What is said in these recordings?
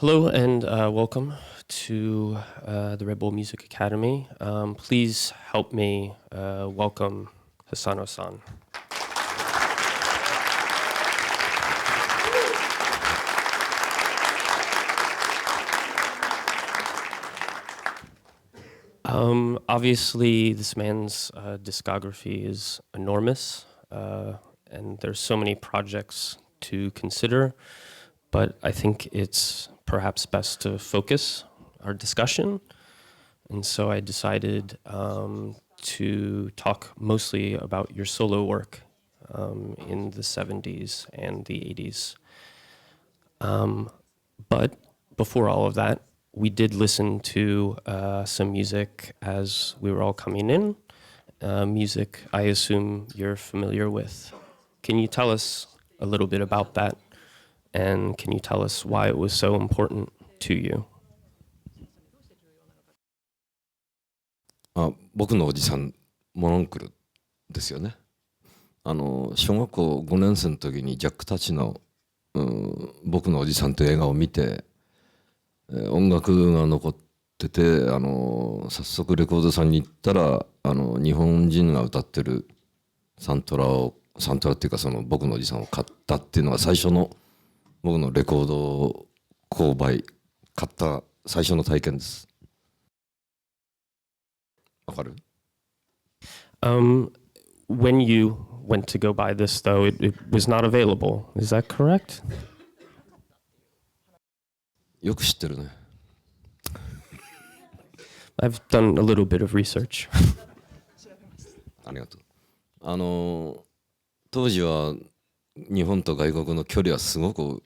Hello and welcome to the Red Bull Music Academy. Please help me welcome Hisano-san. Obviously, this man's discography is enormous, and there's so many projects to consider, but I think it's perhaps best to focus our discussion. And so I decided to talk mostly about your solo work in the 70s and the 80s. But before all of that, we did listen to some music as we were all coming in. Music I assume you're familiar with. Can you tell us a little bit about that? And can you tell us why it was so important to you? 僕のおじさんモノンクルですよね。小学校5年生の時にジャック・タッチの僕のおじさんという映画を見て、音楽が残ってて、早速レコードさんに行ったら日本人が歌ってるサントラっていうか、その僕のおじさんを買ったっていうのが最初の僕のレコード購買買った最初の体験です。わかる？When you went to go buy this, though, it was not available. Is that correct? よく知ってるね。I've done a little bit of research. ありがとう。当時は日本と外国の距離はすごく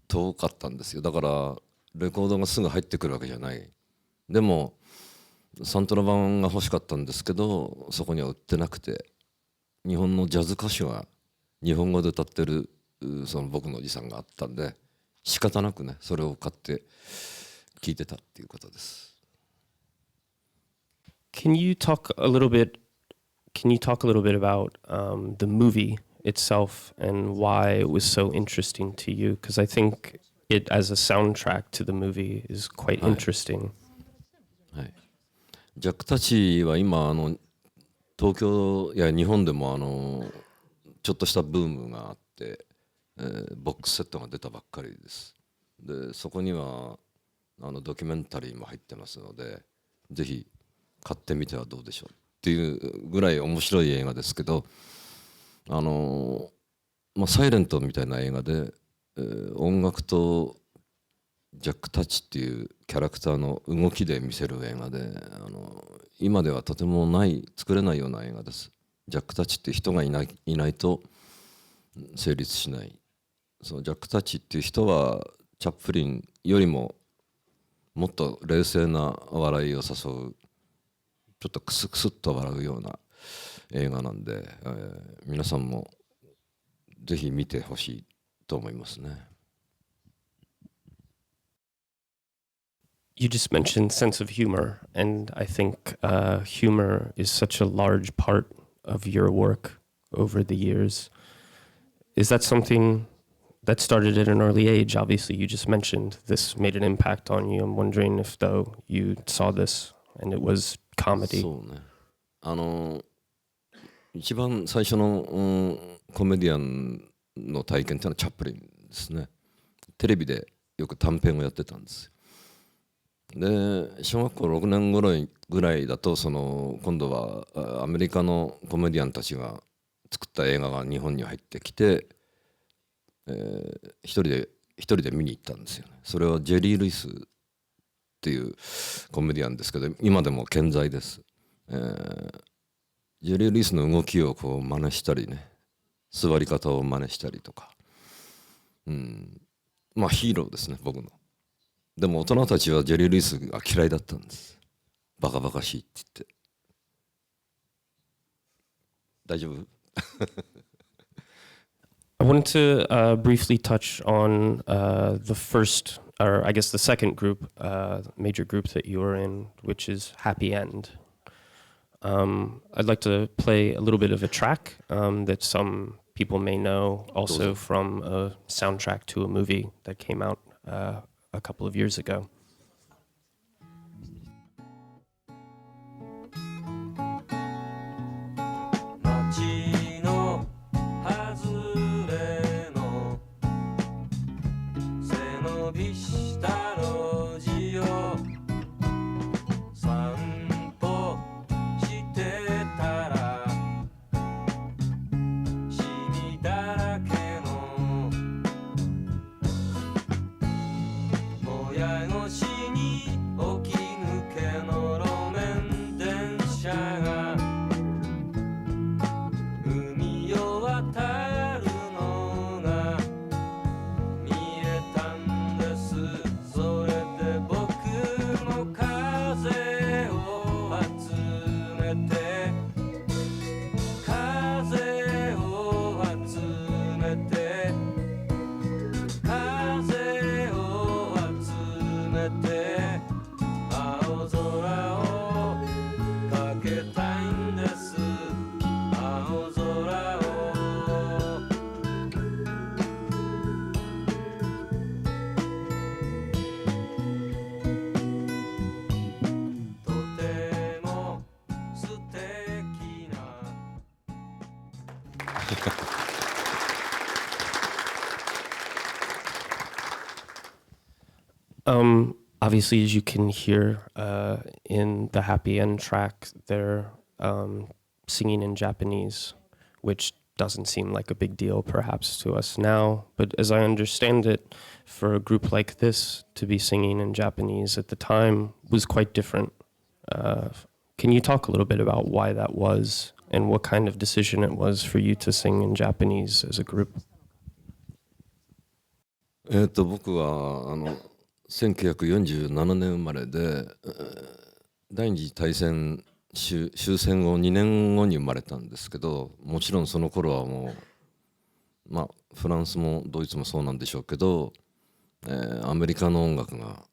遠かったんですよ。だからレコードがすぐ入ってくるわけじゃない。でもサントラ版が欲しかったんですけど、そこには売ってなくて、日本のジャズ歌手が日本語で歌ってるその僕のおじさんがあったんで、仕方なくねそれを買って聴いてたっていうことです。Can you talk a little bit about the movie itself and why it was so interesting to you? Because I think it as a soundtrack to the movie is quite interesting. はい。ジャック・タッチは今東京や日本でもちょっとしたブームがあって、ボックスセットが出たばっかりです。でそこにはドキュメンタリーも入ってますので、ぜひ買ってみてはどうでしょうっていうぐらい面白い映画ですけど、サイレントみたいな映画で、音楽とジャック・タッチっていうキャラクターの動きで見せる映画で、今ではとても作れないような映画です。ジャック・タッチって人がいないと成立しない。そのジャック・タッチっていう人はチャップリンよりももっと冷静な笑いを誘う、ちょっとクスクスっと笑うような映画なんで、皆さんもぜひ見てほしいと思いますね。You just mentioned sense of humor, and I think humor is such a large part of your work over the years. Is that something that started at an early age? Obviously, you just mentioned this made an impact on you. I'm wondering if, though, you saw this and it was comedy. そうね。一番最初の、コメディアンの体験っていうのはチャップリンですね。テレビでよく短編をやってたんです。で小学校6年ぐらいだと今度はアメリカのコメディアンたちが作った映画が日本に入ってきて、一人で見に行ったんですよね。それはジェリー・ルイスっていうコメディアンですけど、今でも健在です。ジェリー・ルイスの動きをこう真似したりね、座り方を真似したりとか、まあヒーローですね、僕の。でも大人たちはジェリー・ルイスが嫌いだったんです。バカバカしいって言って。大丈夫I wanted to briefly touch on the first, or I guess the second group, major group that you were in, which is Happy End. I'd like to play a little bit of a track that some people may know also from a soundtrack to a movie that came out a couple of years ago. Obviously, as you can hear in the Happy End track, they're singing in Japanese, which doesn't seem like a big deal perhaps to us now. But as I understand it, for a group like this to be singing in Japanese at the time was quite different. Can you talk a little bit about why that was and what kind of decision it was for you to sing in Japanese as a group? 僕は1947年生まれで、第二次大戦終戦後2年後に生まれたんですけど、もちろんその頃はもう、フランスもドイツもそうなんでしょうけど、アメリカの音楽が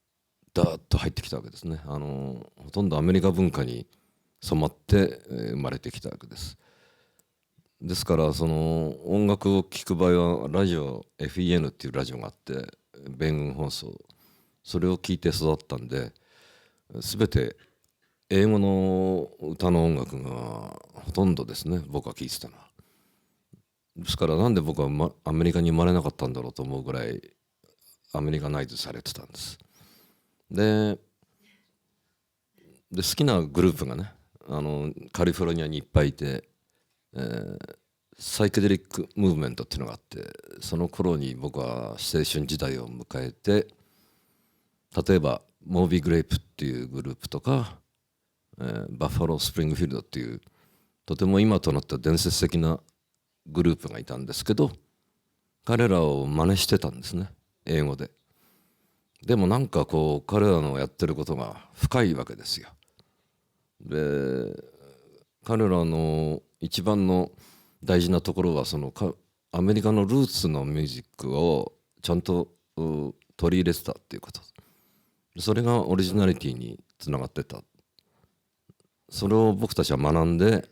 ダーッと入ってきたわけですね。ほとんどアメリカ文化に染まって、生まれてきたわけです。ですからその音楽を聴く場合はラジオ FEN っていうラジオがあって、米軍放送、それを聴いて育ったんで、全て英語の歌の音楽がほとんどですね、僕が聴いてたのは。ですからなんで僕は、アメリカに生まれなかったんだろうと思うぐらいアメリカナイズされてたんです。で好きなグループがね、カリフォルニアにいっぱいいて、サイケデリックムーブメントっていうのがあって、その頃に僕は青春時代を迎えて、例えばモービーグレープっていうグループとか、バッファロースプリングフィールドっていうとても今となっては伝説的なグループがいたんですけど、彼らを真似してたんですね、英語で。でもなんかこう彼らのやってることが深いわけですよ。で彼らの一番の大事なところはそのアメリカのルーツのミュージックをちゃんと取り入れてたっていうこと。それがオリジナリティにつながってた。それを僕たちは学んで、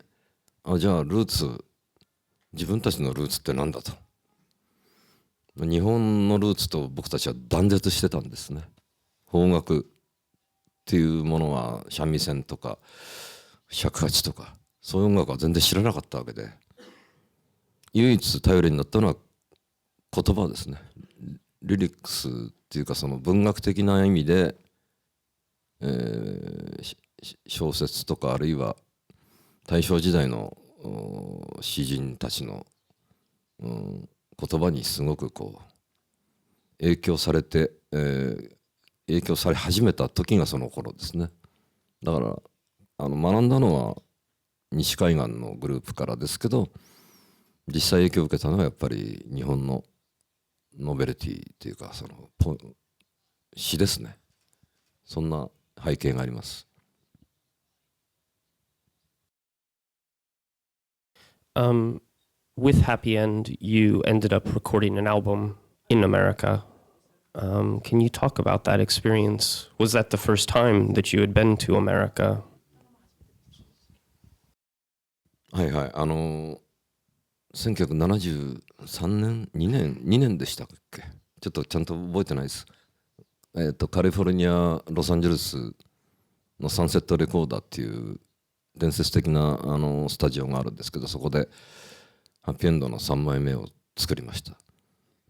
じゃあルーツ、自分たちのルーツって何だと。日本のルーツと僕たちは断絶してたんですね。邦楽っていうものは三味線とか尺八とかそういう音楽は全然知らなかったわけで、唯一頼りになったのは言葉ですね。リリックスっていうかその文学的な意味で、小説とかあるいは大正時代の詩人たちの、言葉にすごくこう影響されて、影響され始めた時がその頃ですね。だから学んだのは西海岸のグループからですけど、実際影響を受けたのはやっぱり日本のノベルティっていうかその詩ですね。そんな背景があります。With Happy End, you ended up recording an album in America. Can you talk about that experience? Was that the first time that you had been to America? はいはい、1973年2年でしたっけ、ちょっとちゃんと覚えてないです。カリフォルニアロサンゼルスのサンセットレコーダーっていう伝説的なスタジオがあるんですけど、そこでハッピーエンドの3枚目を作りました。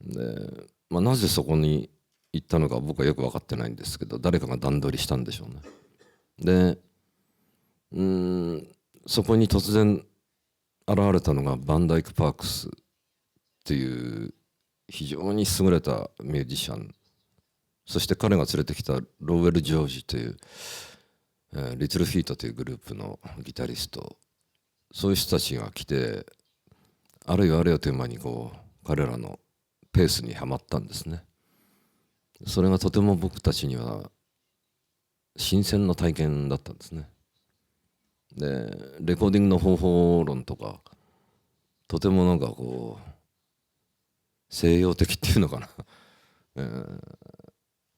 で、なぜそこに行ったのか僕はよく分かってないんですけど、誰かが段取りしたんでしょうね。で、そこに突然現れたのがバンダイク・パークスっていう非常に優れたミュージシャン、そして彼が連れてきたローウェル・ジョージという、リトル・フィートというグループのギタリスト、そういう人たちが来て、あるいはあるいはという間に彼らのペースにはまったんですね。それがとても僕たちには新鮮な体験だったんですね。で、レコーディングの方法論とか、とても西洋的っていうのかな、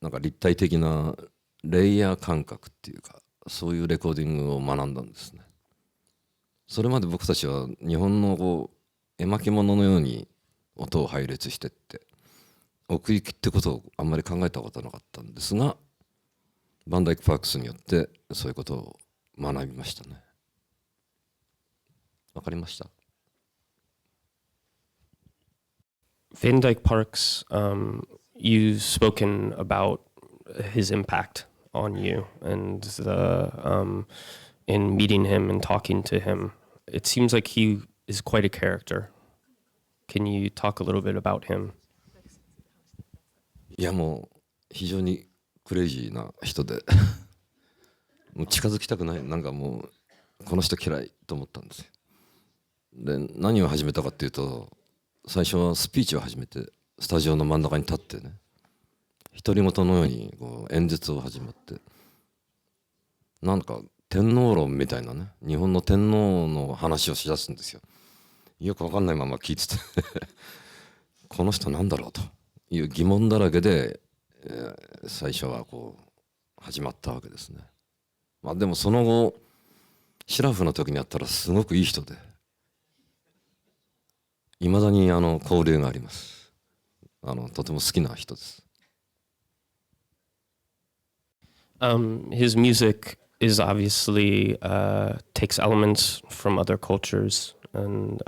なんか立体的なレイヤー感覚っていうか、そういうレコーディングを学んだんですね。それまで僕たちは日本の絵巻物のように音を配列してって奥行きってことをあんまり考えたことなかったんですが、バンダイク・パークスによってそういうことを学びましたね。わかりました？ Van Dyke Parks, you've spoken about his impact on you and in meeting him and talking to him. It seems like he is quite a character. Can you talk a little bit about him? いや、もう非常にクレイジーな人でもう近づきたくない、なんかもうこの人嫌いと思ったんですよ。で、何を始めたかっていうと、最初はスピーチを始めてスタジオの真ん中に立ってね、独り言のように演説を始まって、なんか天皇論みたいなね、日本の天皇の話をしだすんですよ。よくわかんないまま聞いててこの人なんだろうという疑問だらけで、最初は始まったわけですね。でもその後シラフの時に会ったらすごくいい人で、いまだに交流があります。とても好きな人です。His music is obviously takes elements from other cultures and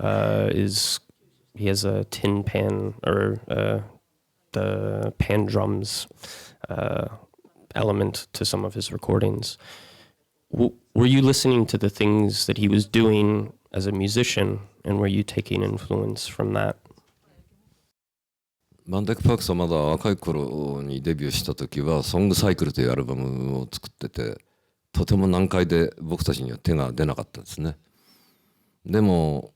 he has a tin pan or the pan drums element to some of his recordings. Were you listening to the things that he was doing as a musician, and were you taking influence from that? バンダイク・パークスはまだ若い頃にデビューした時はソングサイクルというアルバムを作ってて、とても難解で僕たちには手が出なかったですね。でも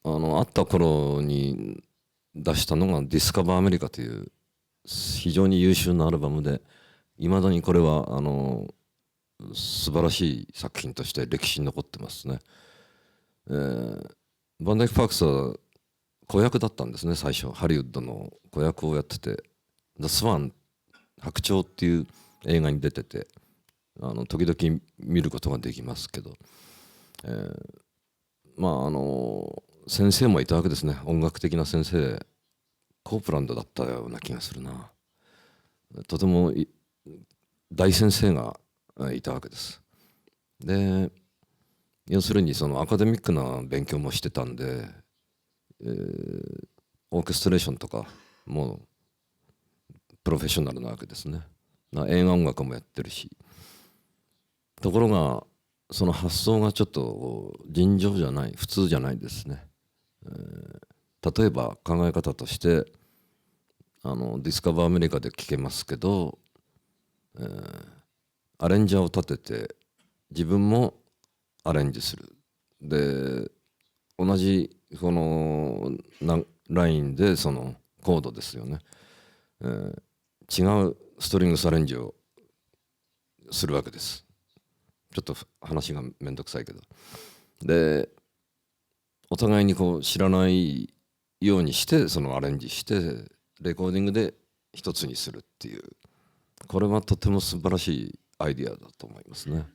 会った頃に出したのがディスカバーアメリカという非常に優秀なアルバムで、いまだにこれは素晴らしい作品として歴史に残ってますね。バンダイク・パークスは子役だったんですね。最初ハリウッドの子役をやってて、ザ・スワン、白鳥っていう映画に出てて、時々見ることができますけど、先生もいたわけですね。音楽的な先生、コープランドだったような気がするな。とても大先生がいたわけです。で、要するにそのアカデミックな勉強もしてたんで、オーケストレーションとかもプロフェッショナルなわけですね。映画音楽もやってるし。ところがその発想がちょっと尋常じゃない、普通じゃないですね。例えば考え方としてディスカバーアメリカで聴けますけど、アレンジャーを立てて自分もアレンジする。で、同じこのラインでそのコードですよね、違うストリングスアレンジをするわけです。ちょっと話がめんどくさいけど、でお互いに知らないようにしてそのアレンジしてレコーディングで一つにするっていう、これはとても素晴らしいアイディアだと思いますね。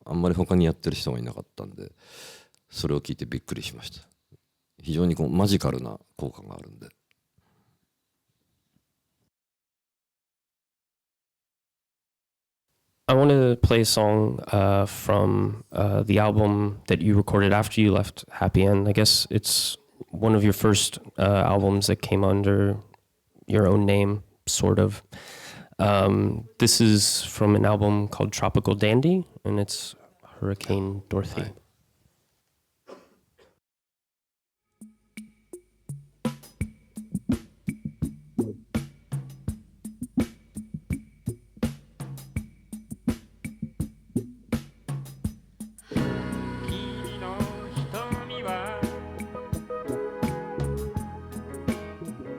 あんまり他にやってる人がいなかったんで、それを聞いてびっくりしました。非常にマジカルな効果があるんで。I want to play a song from the album that you recorded after you left Happy End. I guess it's one of your first albums that came under your own name, sort of. This is from an album called Tropical Dandy, and it's Hurricane Dorothy. 君の瞳は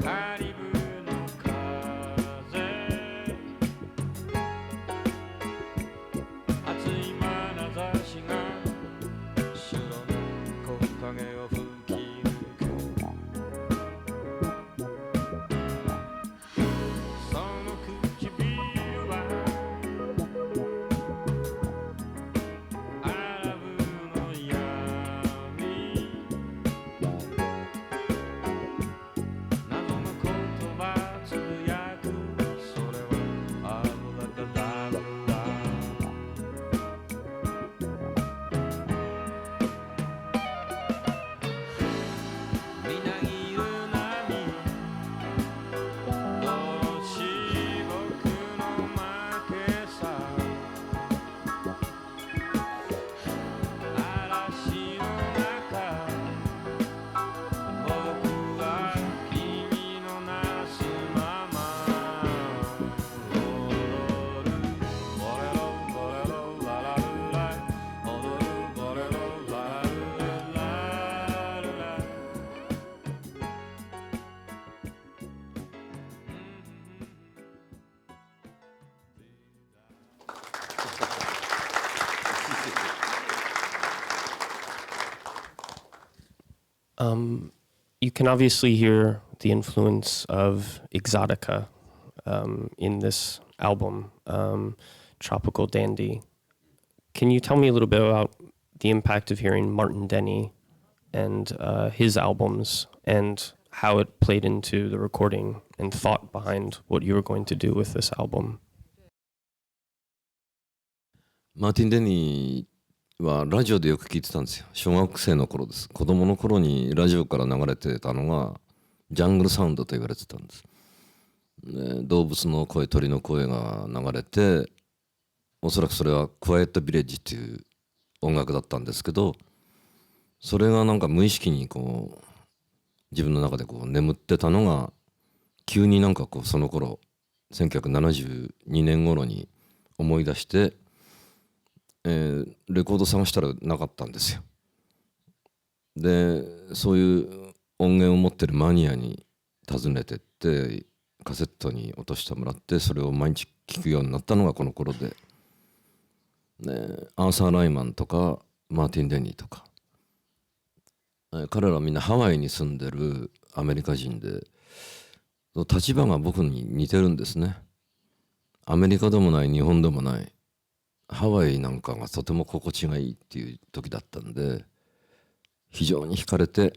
カリブの風熱い眼差しが白の木陰を吹き抜くその唇はアラブの闇謎の言葉つぶやくそれは油だだらみなぎる波泥し僕の負けさ嵐の中僕は君のなすまま踊るボレロボレロララルラ踊るボレロララルララルラ You can obviously hear the influence of Exotica in this album, Tropical Dandy. Can you tell me a little bit about the impact of hearing Martin Denny and his albums and how it played into the recording and thought behind what you were going to do with this album? マーティン・デニーはラジオでよく聞いてたんですよ。小学生の頃です。子供の頃にラジオから流れてたのがジャングルサウンドと言われてたんです。で動物の声、鳥の声が流れて、おそらくそれはクワイエット・ビレッジっていう音楽だったんですけど、それがなんか無意識にこう自分の中でこう眠ってたのが急になんかこうその頃1972年頃に思い出して、レコード探したらなかったんですよ。でそういう音源を持ってるマニアに訪ねてってカセットに落としてもらってそれを毎日聴くようになったのがこの頃で、アーサー・ライマンとかマーティン・デニーとか、彼らはみんなハワイに住んでるアメリカ人で立場が僕に似てるんですね。アメリカでもない日本でもないハワイなんかがとても心地がいいっていう時だったんで非常に惹かれて、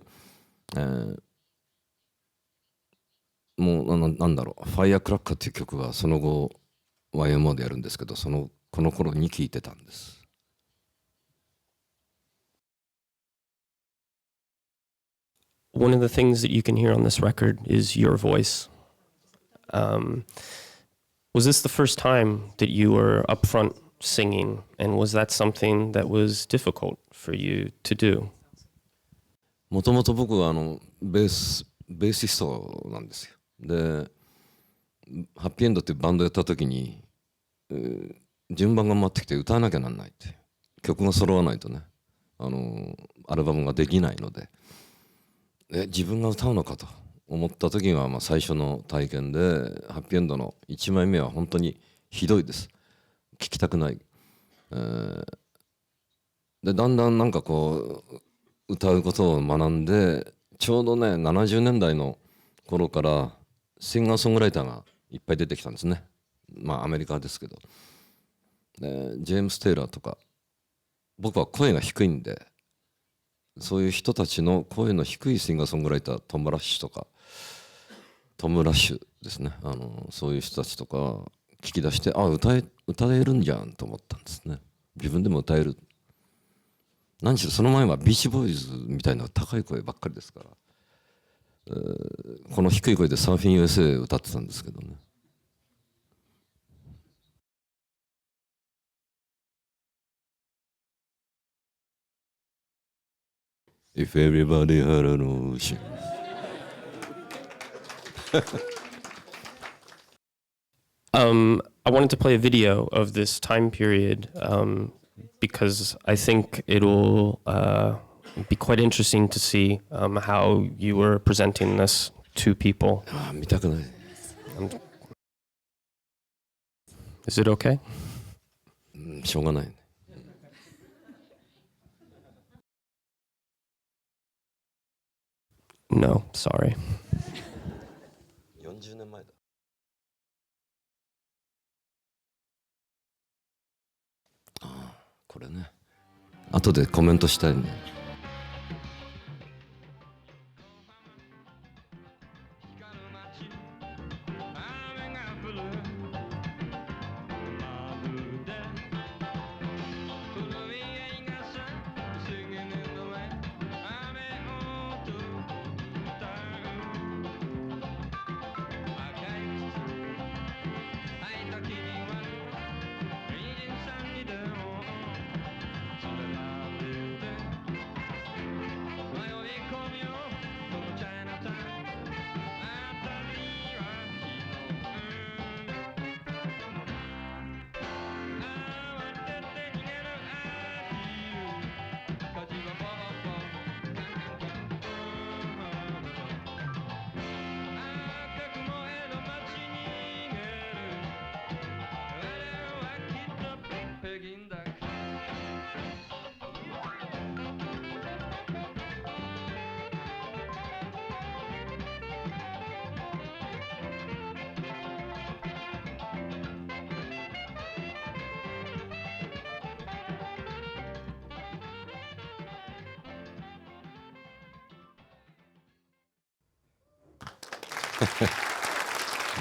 もうなんだろう「ファイアクラッカー」っていう曲はその後 YMO でやるんですけどこの頃に聴いてたんです。One of the things that you can hear on this record is your voice. Was this the first time that you were up front singing, and was that something that was difficult for you to do? もともと僕はベーシストなんですよ。でハッピーエンドっていうバンドやった時に、順番が回ってきて歌わなきゃなんないって曲が揃わないとねアルバムができないので、自分が歌うのかと思った時が最初の体験で、ハッピーエンドの1枚目は本当にひどいです。聴きたくない、でだんだんなんかこう歌うことを学んで、ちょうどね70年代の頃からシンガーソングライターがいっぱい出てきたんですね。アメリカですけど、でジェームス・テイラーとか、僕は声が低いんでそういう人たちの声の低いシンガーソングライター、トム・ラッシュですね、そういう人たちとか聞き出して、歌えるんじゃんと思ったんですね。自分でも歌える。何しろその前はビーチボーイズみたいな高い声ばっかりですから、この低い声でサーフィン USA 歌ってたんですけどね。If everybody had an ocean. I wanted to play a video of this time period because I think it'll be quite interesting to see how you were presenting this to people. 見たくない。Is it okay? しょうがないね。No, sorry. 40年前だ。これね。後でコメントしたいね。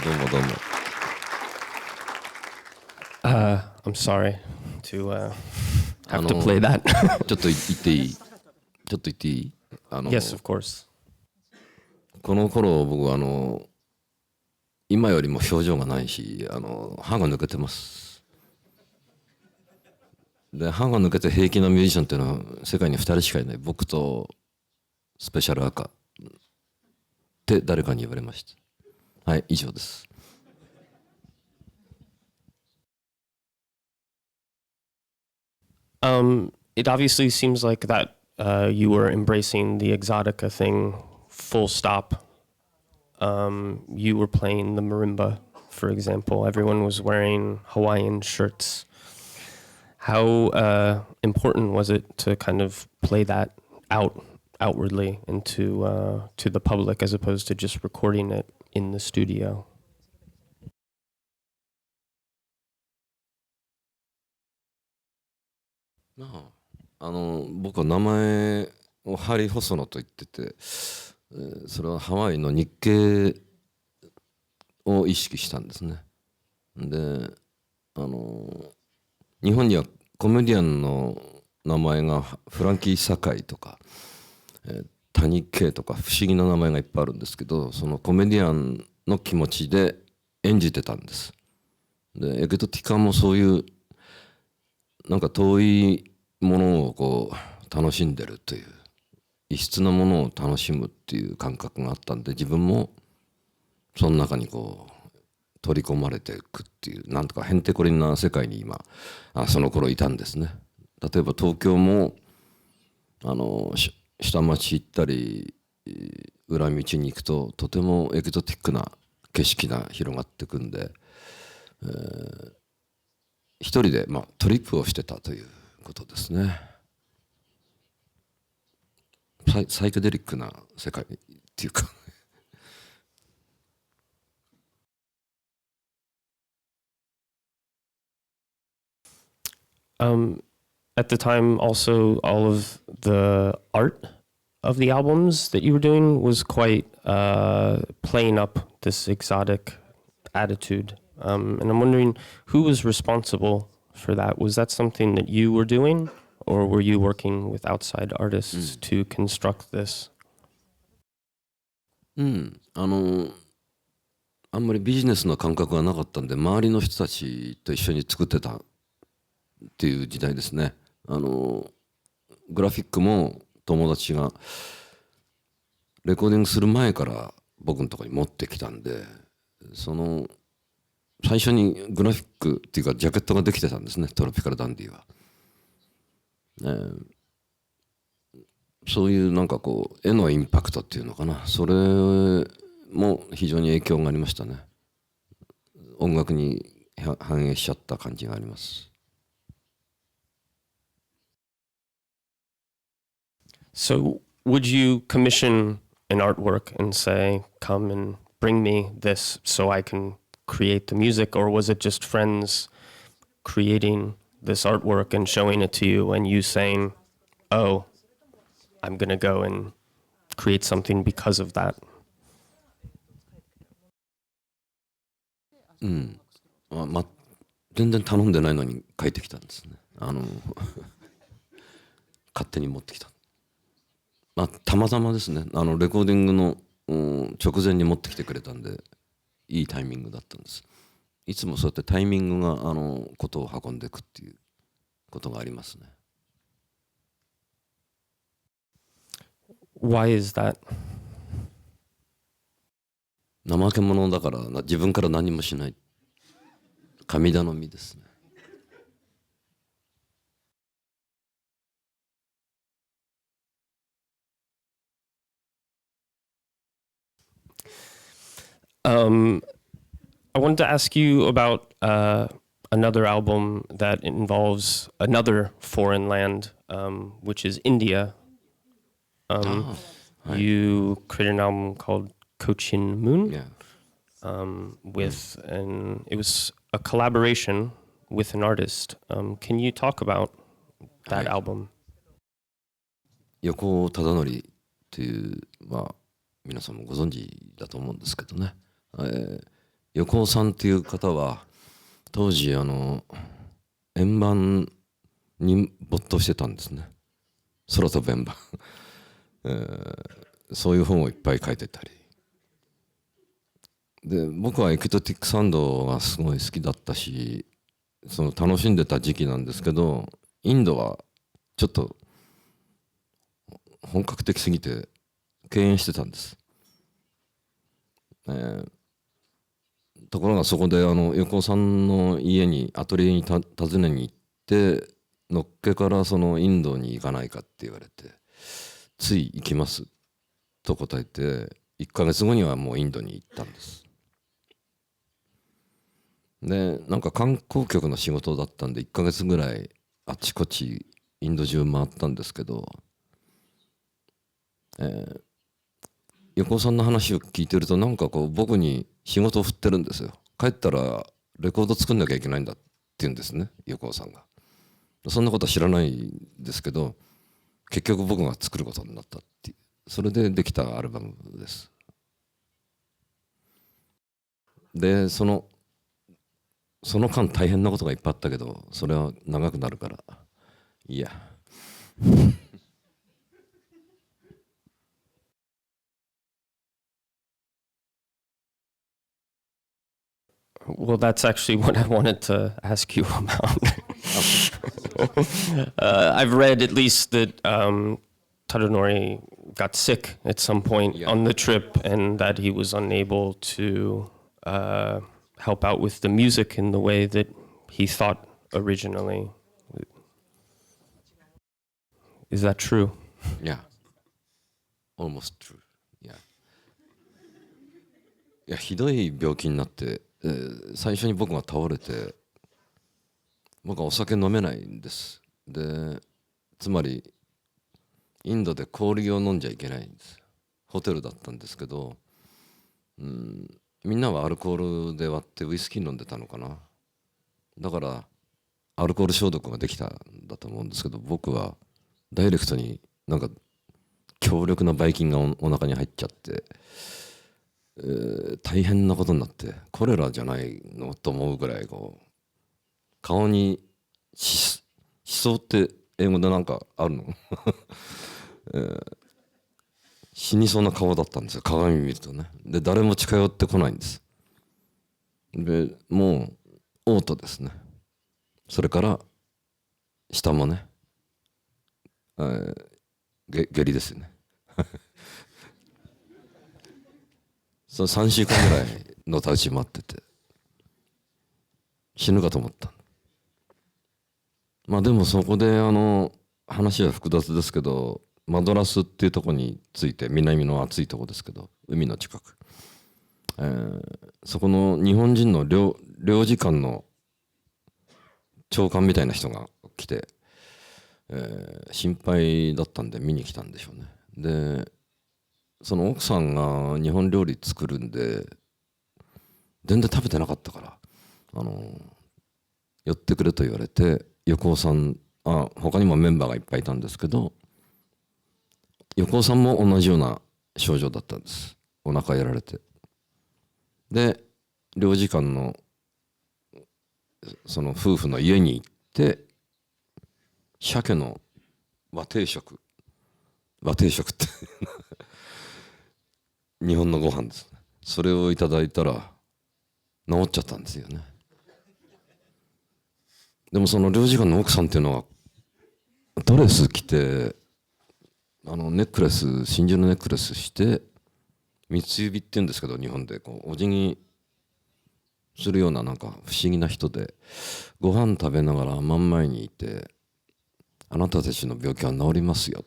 どうもどうも。I'm sorry to have to play that. ちょっと言っていい？ちょっと言っていいYes, of course. この頃僕今よりも表情がないし歯が抜けてます。で歯が抜けて平気なミュージシャンっていうのは世界に2人しかいない。僕とスペシャルアカって誰かに言われました。はい、以上です。It obviously seems like that you were embracing the exotica thing full stop. You were playing the marimba, for example. Everyone was wearing Hawaiian shirts. How important was it to kind of play that outwardly into to the public as opposed to just recording it in the studio? 僕は名前をハリー・ホソノと言ってて、それはハワイの日系を意識したんですね。で日本にはコメディアンの名前がフランキー・サカイとか、谷圭とか不思議な名前がいっぱいあるんですけど、そのコメディアンの気持ちで演じてたんです。でエクゾティカもそういうなんか遠いものをこう楽しんでるという異質なものを楽しむっていう感覚があったんで、自分もその中にこう取り込まれていくっていうなんとかへんてこりんな世界に今その頃いたんですね。例えば東京も下町行ったり裏道に行くととてもエキゾティックな景色が広がってくんで、一人でトリップをしてたということですね。サイケデリックな世界っていうかAt the time, also, all of the art of the albums that you were doing was quite playing up this exotic attitude And I'm wondering who was responsible for that. Was that something that you were doing, or were you working with outside artists to construct this? あんまりビジネスの感覚がなかったんで、周りの人たちと一緒に作ってたっていう時代ですね。グラフィックも友達がレコーディングする前から僕のところに持ってきたんで、最初にグラフィックっていうかジャケットができてたんですね、トロピカルダンディは。そういうなんかこう絵のインパクトっていうのかな、それも非常に影響がありましたね。音楽に反映しちゃった感じがあります。So, would you commission an artwork and say, come and bring me this so I can create the music? Or was it just friends creating this artwork and showing it to you and you saying, oh, I'm going to go and create something because of that? 全然頼んでないのに書いてきたんですね。勝手に持ってきた。たまたまですね、レコーディングの直前に持ってきてくれたんで、いいタイミングだったんです。いつもそうやってタイミングがことを運んでいくっていうことがありますね。Why is that? 怠け者だから自分から何もしない。神頼みですね。I wanted to ask you about another album that involves another foreign land, which is India. You created an album called Cochin Moon, Yeah. it was a collaboration with an artist. Can you talk about that album? 横尾忠則っていう、皆さんもご存知だと思うんですけどね、横尾さんっていう方は当時円盤に没頭してたんですね。空飛ぶ円盤、そういう本をいっぱい書いてたりで、僕はエキゾティックサウンドがすごい好きだったし、楽しんでた時期なんですけど、インドはちょっと本格的すぎて敬遠してたんです。ところがそこで横尾さんの家にアトリエに訪ねに行って、のっけからインドに行かないかって言われて、つい行きますと答えて1ヶ月後にはもうインドに行ったんです。でなんか観光局の仕事だったんで1ヶ月ぐらいあちこちインド中回ったんですけど、横尾さんの話を聞いてるとなんかこう僕に仕事を振ってるんですよ。帰ったらレコード作んなきゃいけないんだって言うんですね、横尾さんが。そんなことは知らないんですけど、結局僕が作ることになったっていう、それでできたアルバムです。でその間大変なことがいっぱいあったけど、それは長くなるからいいや。Well, that's actually what I wanted to ask you about. I've read at least that Tadanori got sick at some point on the trip, and that he was unable to help out with the music in the way that he thought originally. Is that true? Yeah, almost true. Yeah. いや、ひどい病気になって、最初に僕が倒れて、僕はお酒飲めないんです。でつまりインドで氷を飲んじゃいけないんです。ホテルだったんですけど、みんなはアルコールで割ってウイスキー飲んでたのかな。だからアルコール消毒ができたんだと思うんですけど、僕はダイレクトになんか強力なばい菌がお腹に入っちゃって、大変なことになって、コレラじゃないのと思うぐらいこう顔にしそうって英語でなんかあるの、死にそうな顔だったんですよ、鏡見るとね。で誰も近寄ってこないんです。でもう嘔吐ですね。それから下もね、下痢ですよね。その3週間ぐらいのたうち待ってて死ぬかと思った。まあでもそこで話は複雑ですけど、マドラスっていうところについて、南の暑いとこですけど海の近く、そこの日本人の領事館の長官みたいな人が来て、心配だったんで見に来たんでしょうね。でその奥さんが日本料理作るんで全然食べてなかったから寄ってくれと言われて、横尾さん、他にもメンバーがいっぱいいたんですけど、横尾さんも同じような症状だったんです。お腹やられて。で領事館のその夫婦の家に行って鮭の和定食って日本のご飯です。それをいただいたら治っちゃったんですよね。でもその領事館の奥さんっていうのはドレス着てネックレス、真珠のネックレスして三つ指って言うんですけど、日本でこうお辞儀するようななんか不思議な人で、ご飯食べながら真ん前にいて、あなたたちの病気は治りますよっ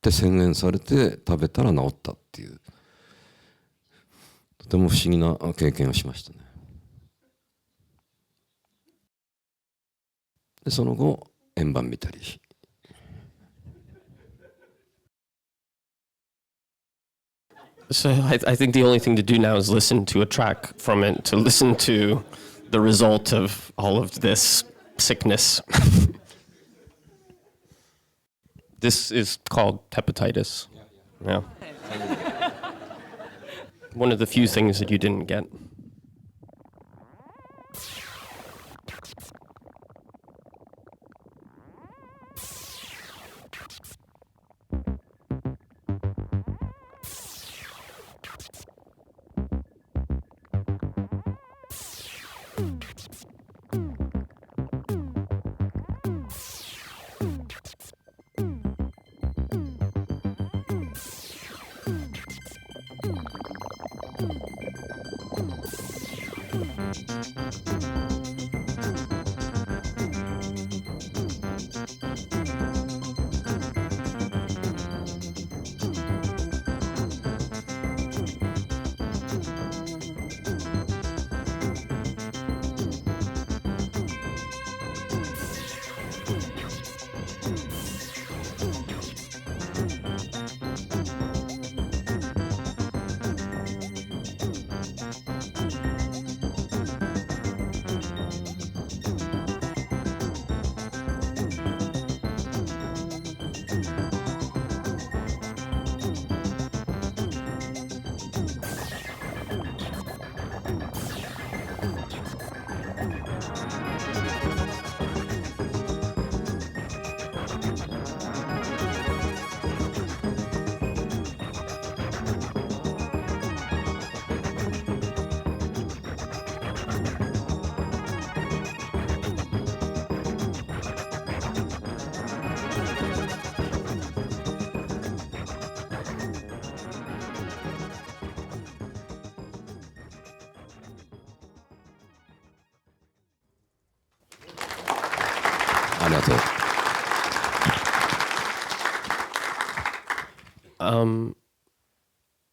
て宣言されて食べたら治ったっていう、とても不思議な経験をしましたね。でその後円盤見たりし、So I think the only thing to do now is listen to a track from it, to listen to the result of all of this sickness. This is called hepatitis. Yeah. One of the few things that you didn't get.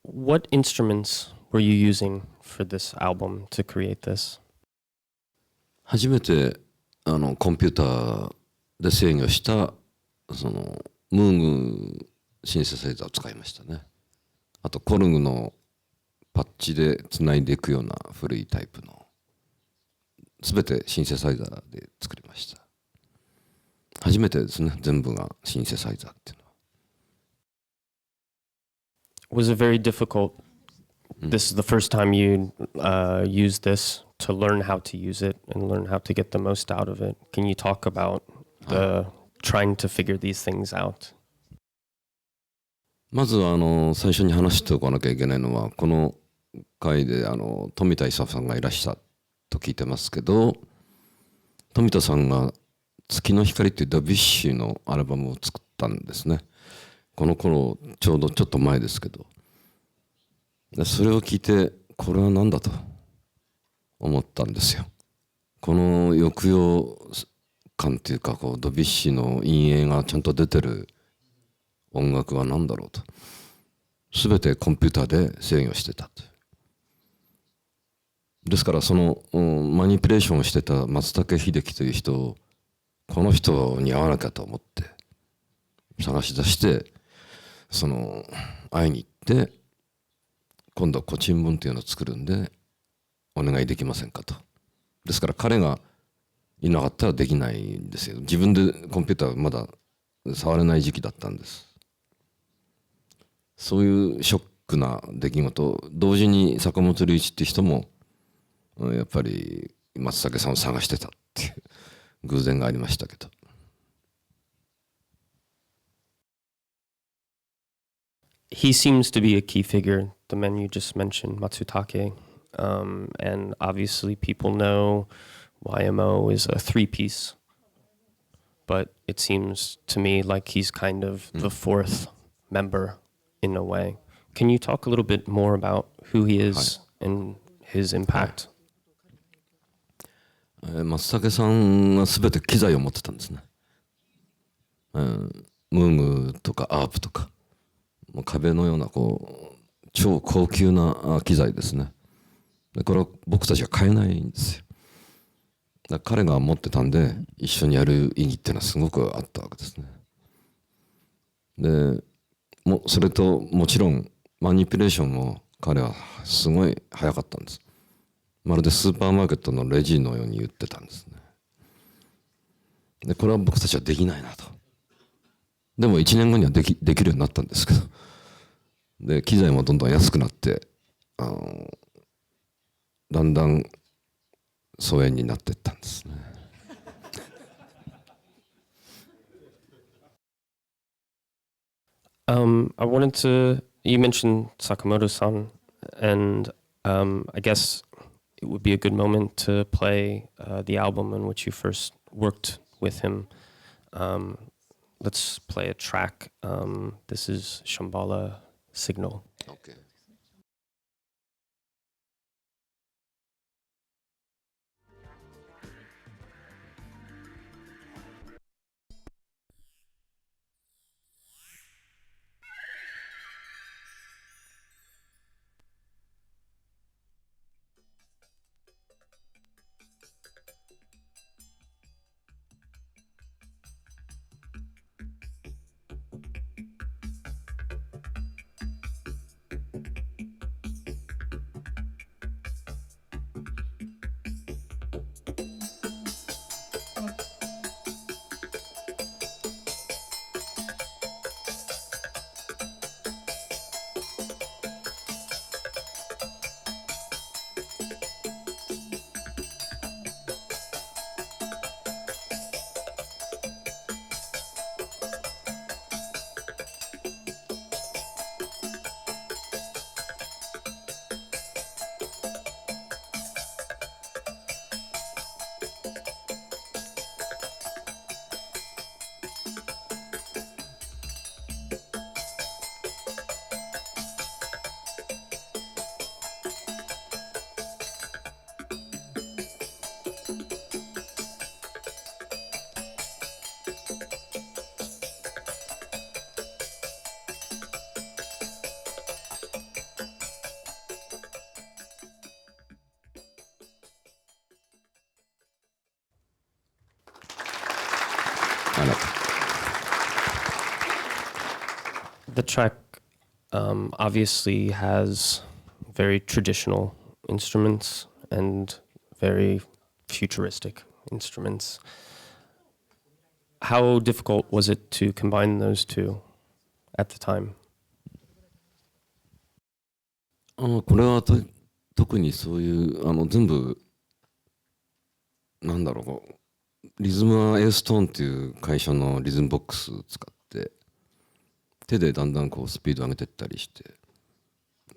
What instruments were you using for this album to create this? 初めてコンピューターで制御したそのムーグシンセサイザーを使いましたね。あとコルグのパッチでつないでいくような古いタイプの、全てシンセサイザーで作りました。初めてですね、全部がシンセサイザーっていうのは。Was it very difficult this is the first time you use this to learn how to use it and learn how to get the most out of it. Can you talk about the trying to figure these things out? まず最初に話しておかなきゃいけないのは、この回で富田勲さんがいらっしゃったと聞いてますけど、富田さんが「月の光」っていうダビュッシーのアルバムを作ったんですね。この頃ちょうどちょっと前ですけど、それを聞いてこれは何だと思ったんですよ。この抑揚感っていうか、こうドビュッシーの陰影がちゃんと出てる音楽は何だろうと。全てコンピューターで制御してたと。ですからそのマニピュレーションをしてた松武秀樹という人を、この人に会わなきゃと思って探し出して、会いに行って、今度は古珍文というのを作るんでお願いできませんかと。ですから彼がいなかったらできないんですよ。自分でコンピューターまだ触れない時期だったんです。そういうショックな出来事、同時に坂本龍一って人もやっぱり松武さんを探してたっていう偶然がありましたけど。He seems to be a key figure, the man you just mentioned, Matsutake. And obviously people know YMO is a three-piece, but it seems to me like he's kind of the fourth member in a way. Can you talk a little bit more about who he is and his impact? 松武さんは全て機材を持ってたんですね。ムームとかアープとか、もう壁のような超高級な機材ですね。でこれは僕たちは買えないんですよ。だから彼が持ってたんで一緒にやる意義っていうのはすごくあったわけですね。でそれともちろんマニピュレーションも彼はすごい早かったんです。まるでスーパーマーケットのレジのように言ってたんですね。でこれは僕たちはできないなと。でも1年後にはできるようになったんですけど、で機材もどんどん安くなってだんだん疎遠になっていったんですね。I wanted to, you mentioned Sakamoto-san, and I guess it would be a good moment to play the album in which you first worked with him. Let's play a track. This is Shambhala Signal. Okay. The track obviously has very traditional instruments and very futuristic instruments. How difficult was it to combine those two at the time? これは特にそういう全部なんだろう、リズムは A ストーンっていう会社のリズムボックス使って手でだんだんこうスピード上げていったりして、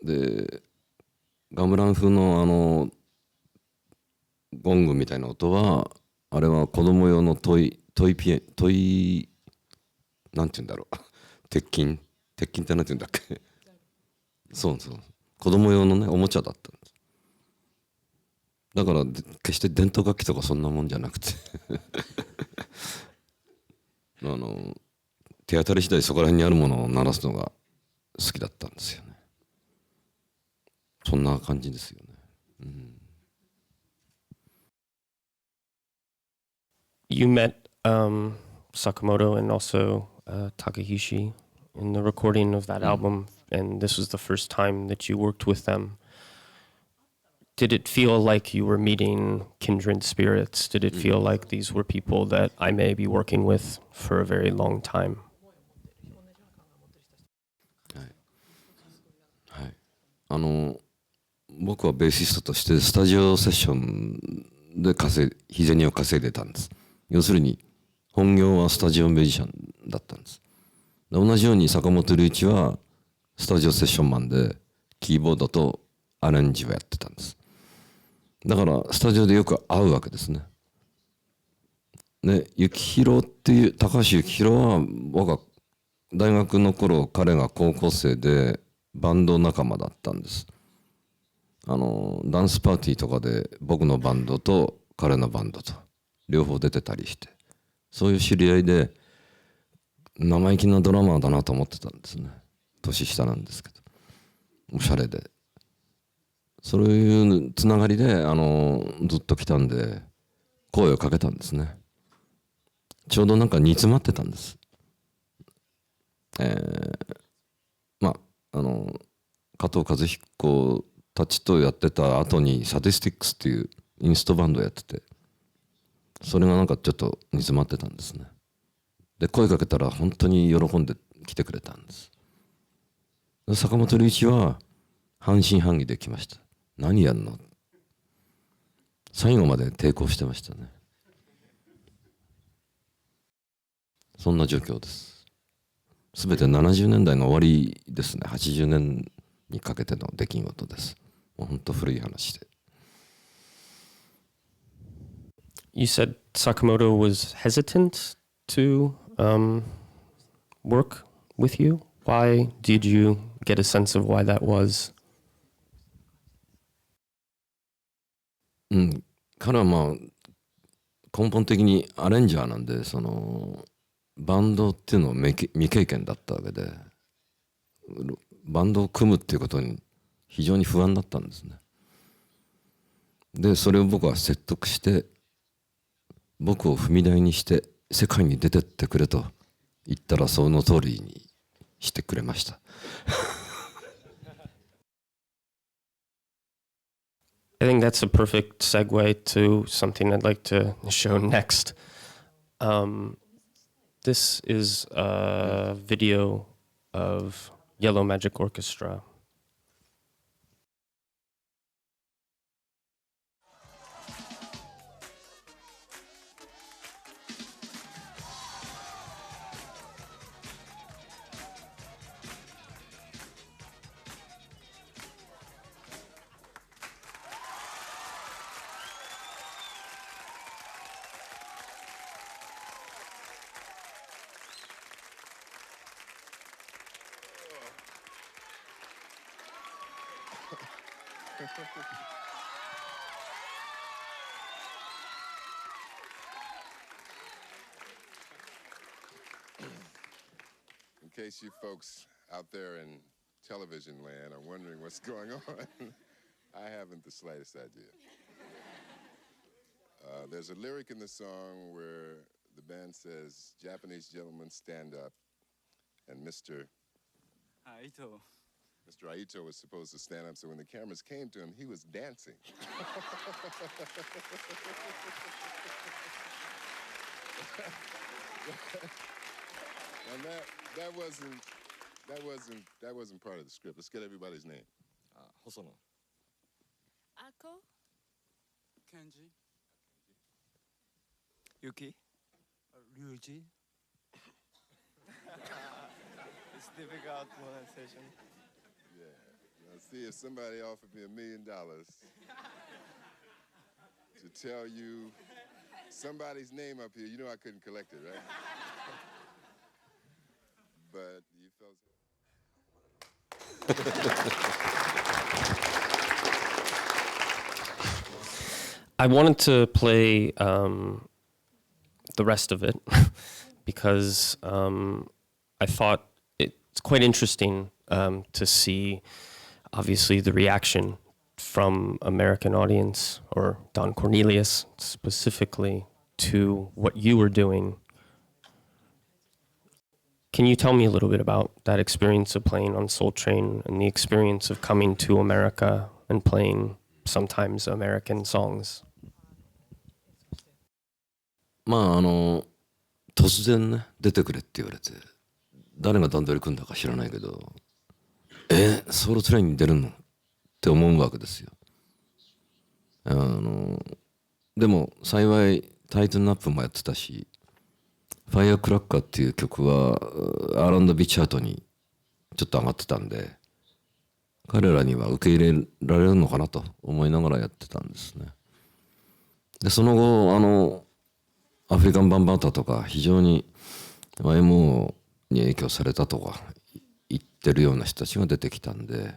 でガムラン風のゴングみたいな音はあれは子供用のトイなんて言うんだろう鉄筋ってなんて言うんだっけそうそう、子供用のねおもちゃだったんです。だから決して伝統楽器とかそんなもんじゃなくて手当たり次第そこら辺にあるものを鳴らすのが好きだったんですよね。そんな感じですよね。You met Sakamoto and also Takahishi in the recording of that album, and this was the first time that you worked with them. Did it feel like you were meeting kindred spirits? Did it feel like these were people that I may be working with for a very long time? はい、僕はベーシストとしてスタジオセッションで日銭を稼いでたんです。要するに本業はスタジオミュージシャンだったんです。同じように坂本龍一はスタジオセッションマンでキーボードとアレンジをやってたんです。だからスタジオでよく会うわけですね。で高橋幸宏は僕は大学の頃彼が高校生でバンド仲間だったんです。ダンスパーティーとかで僕のバンドと彼のバンドと両方出てたりして、そういう知り合いで生意気なドラマーだなと思ってたんですね。年下なんですけどおしゃれで、そういうつながりでずっと来たんで声をかけたんですね。ちょうどなんか煮詰まってたんです。加藤和彦たちとやってた後にサディスティックスっていうインストバンドやってて、それがなんかちょっと煮詰まってたんですね。で声かけたら本当に喜んで来てくれたんです。坂本龍一は半信半疑で来ました。何やんの、最後まで抵抗してましたね。そんな状況です。すべて70年代の終わりですね。80年にかけての出来事です。もう本当古い話で。You said Sakamoto was hesitant to work with you. Why did you get a sense of why that was? 彼は根本的にアレンジャーなんで、バンドっていうのは未経験だったわけで、バンドを組むっていうことに非常に不安だったんですね。でそれを僕は説得して僕を踏み台にして世界に出てってくれと言ったらその通りにしてくれました。I think that's a perfect segue to something I'd like to show next. This is a video of Yellow Magic Orchestra. In case you folks out there in television land are wondering what's going on, I haven't the slightest idea. There's a lyric in the song where the band says, "Japanese gentlemen, stand up," and Mr. Aito was supposed to stand up, so when the cameras came to him, he was dancing. And that wasn't part of the script. Let's get everybody's name. 細野。Ako? Kenji? Yuki? Ryuji? It's difficult pronunciation. Yeah. Now, see, if somebody offered me $1 million to tell you somebody's name up here, you know I couldn't collect it, right? But you felt. I wanted to play the rest of it because I thought it's quite interesting to see, obviously, the reaction from American audience, or Don Cornelius specifically, to what you were doing. Can you tell me a little bit about that experience of playing on Soul Train and the experience of coming to America and playing sometimes American songs? まあ突然ね出てくれって言われて、誰が段取り組んだか知らないけど、ソウルトレインに出るのって思うわけですよ。でも幸いタイトンアップもやってたし、ファイアクラッカーっていう曲はR&Bチャートにちょっと上がってたんで、彼らには受け入れられるのかなと思いながらやってたんですね。でその後アフリカンバンバータとか非常に YMO に影響されたとか言ってるような人たちが出てきたんで、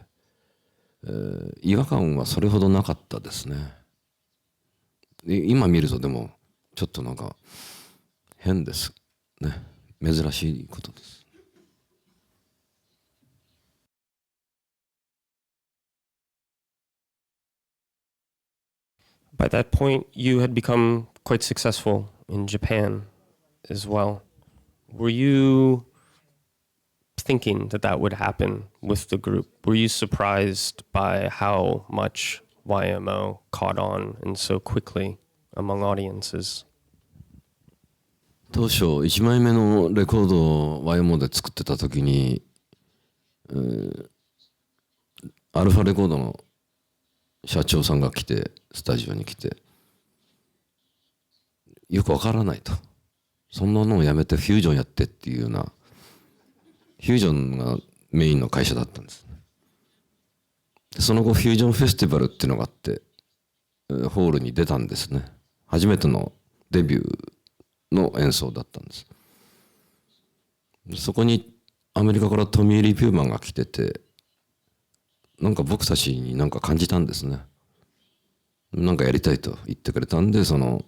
違和感はそれほどなかったですね。今見るとでもちょっとなんか変ですね。珍しいことです。By that point, you had become quite successful in Japan as well. Were you thinking that that would happen with the group? Were you surprised by how much YMO caught on and so quickly among audiences? 当初1枚目のレコードを YMO で作ってた時に、アルファレコードの社長さんが来てスタジオに来て、よくわからないと、そんなのをやめてフュージョンやってっていうような、フュージョンがメインの会社だったんです。でその後フュージョンフェスティバルっていうのがあって、ホールに出たんですね。初めてのデビューの演奏だったんです。そこにアメリカからトミー・リー・ピューマンが来てて、なんか僕たちになんか感じたんですね。なんかやりたいと言ってくれたんで、その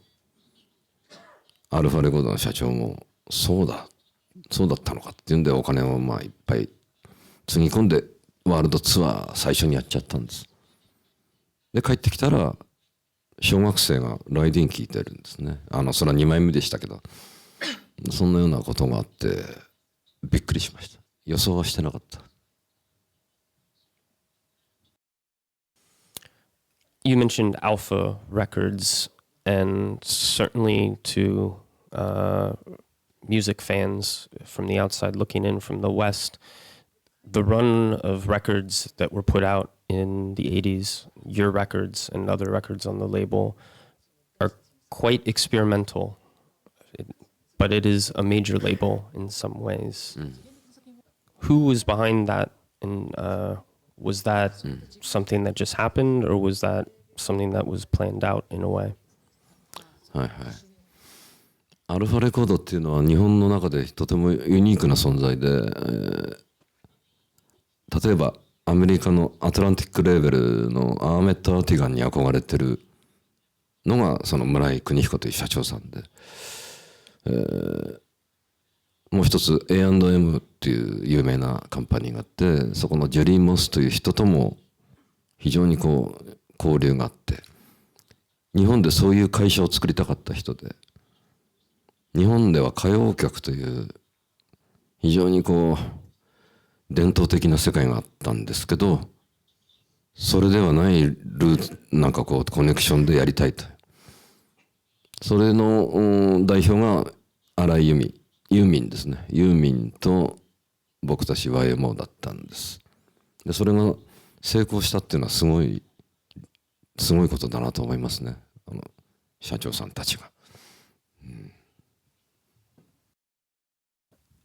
アルファレコードの社長もそうだったのかっていうんで、お金をまあいっぱいつぎ込んでワールドツアー最初にやっちゃったんです。で帰ってきたら小学生がライディン聴いてるんですね。それは2枚目でしたけど、そんなようなことがあってびっくりしました。予想はしてなかった。You mentioned Alpha Records, and certainly to music fans from the outside looking in from the West, the run of records that were put out in the 80s, your records and other records on the label, are quite experimental, but it is a major label in some ways. Who was behind that, and was that something that just happened, or was that something that was planned out in a way? はいはい。アルファレコードっていうのは日本の中でとてもユニークな存在で、例えばアメリカのアトランティックレーベルのアーメット・アーティガンに憧れてるのがその村井邦彦という社長さんで、もう一つ A&M っていう有名なカンパニーがあって、そこのジェリー・モスという人とも非常にこう交流があって、日本でそういう会社を作りたかった人で、日本では歌謡曲という非常にこう伝統的な世界があったんですけど、それではないルーツ、なんかこうコネクションでやりたいと。それの代表が荒井由実、ユーミンですね。ユーミンと僕たち YMO だったんです。でそれが成功したっていうのはすごいことだなと思いますね、社長さんたちが。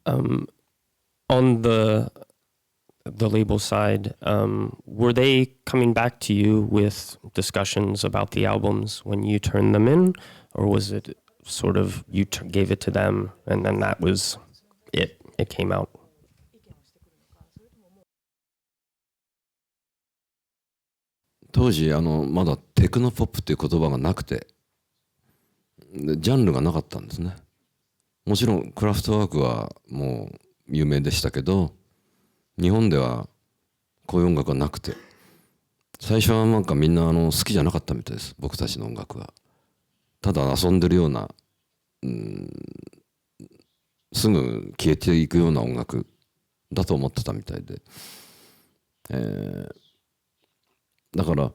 On the label side, were they coming back to you with discussions about the albums when you turned them in, or was it sort of you gave it to them and then that was it? It came out. 当時まだテクノポップっていう言葉がなくて、でジャンルがなかったんですね。もちろんクラフトワークはもう有名でしたけど、日本ではこういう音楽はなくて、最初はなんかみんな好きじゃなかったみたいです、僕たちの音楽は。ただ遊んでるような、すぐ消えていくような音楽だと思ってたみたいで、だから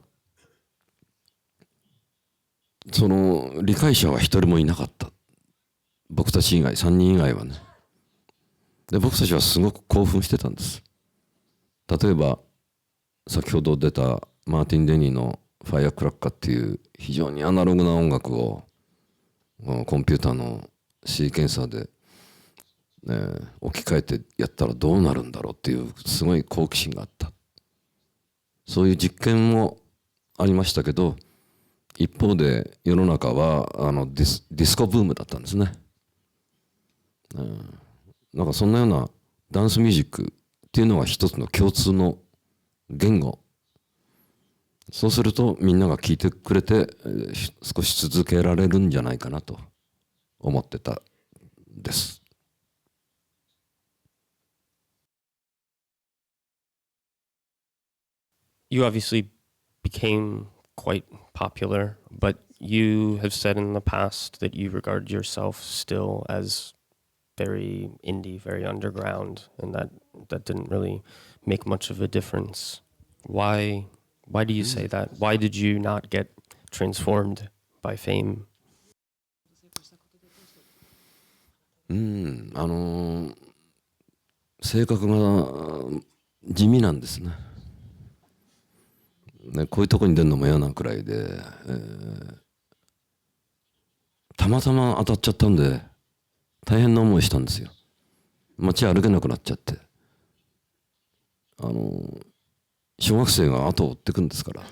その理解者は一人もいなかった、僕たち以外3人以外はね。で僕たちはすごく興奮してたんです。例えば先ほど出たマーティン・デニーの「ファイアクラッカー」っていう非常にアナログな音楽をコンピューターのシーケンサーで、置き換えてやったらどうなるんだろうっていうすごい好奇心があった。そういう実験もありましたけど、一方で世の中はディスコブームだったんですね。なんかそんなようなダンスミュージックっていうのが一つの共通の言語。そうするとみんなが聞いてくれて、少し続けられるんじゃないかなと思ってたんです。You obviously became quite popular, but you have said in the past that you regard yourself still as very indie, very underground, and that didn't really make much of a difference. Why do you say that? Why did you not get transformed by fame? 性格が地味なんですね。こういうとこに出るのも嫌なくらいで、たまたま当たっちゃったんで大変な思いしたんですよ。街歩けなくなっちゃって、小学生が後を追ってくんですから。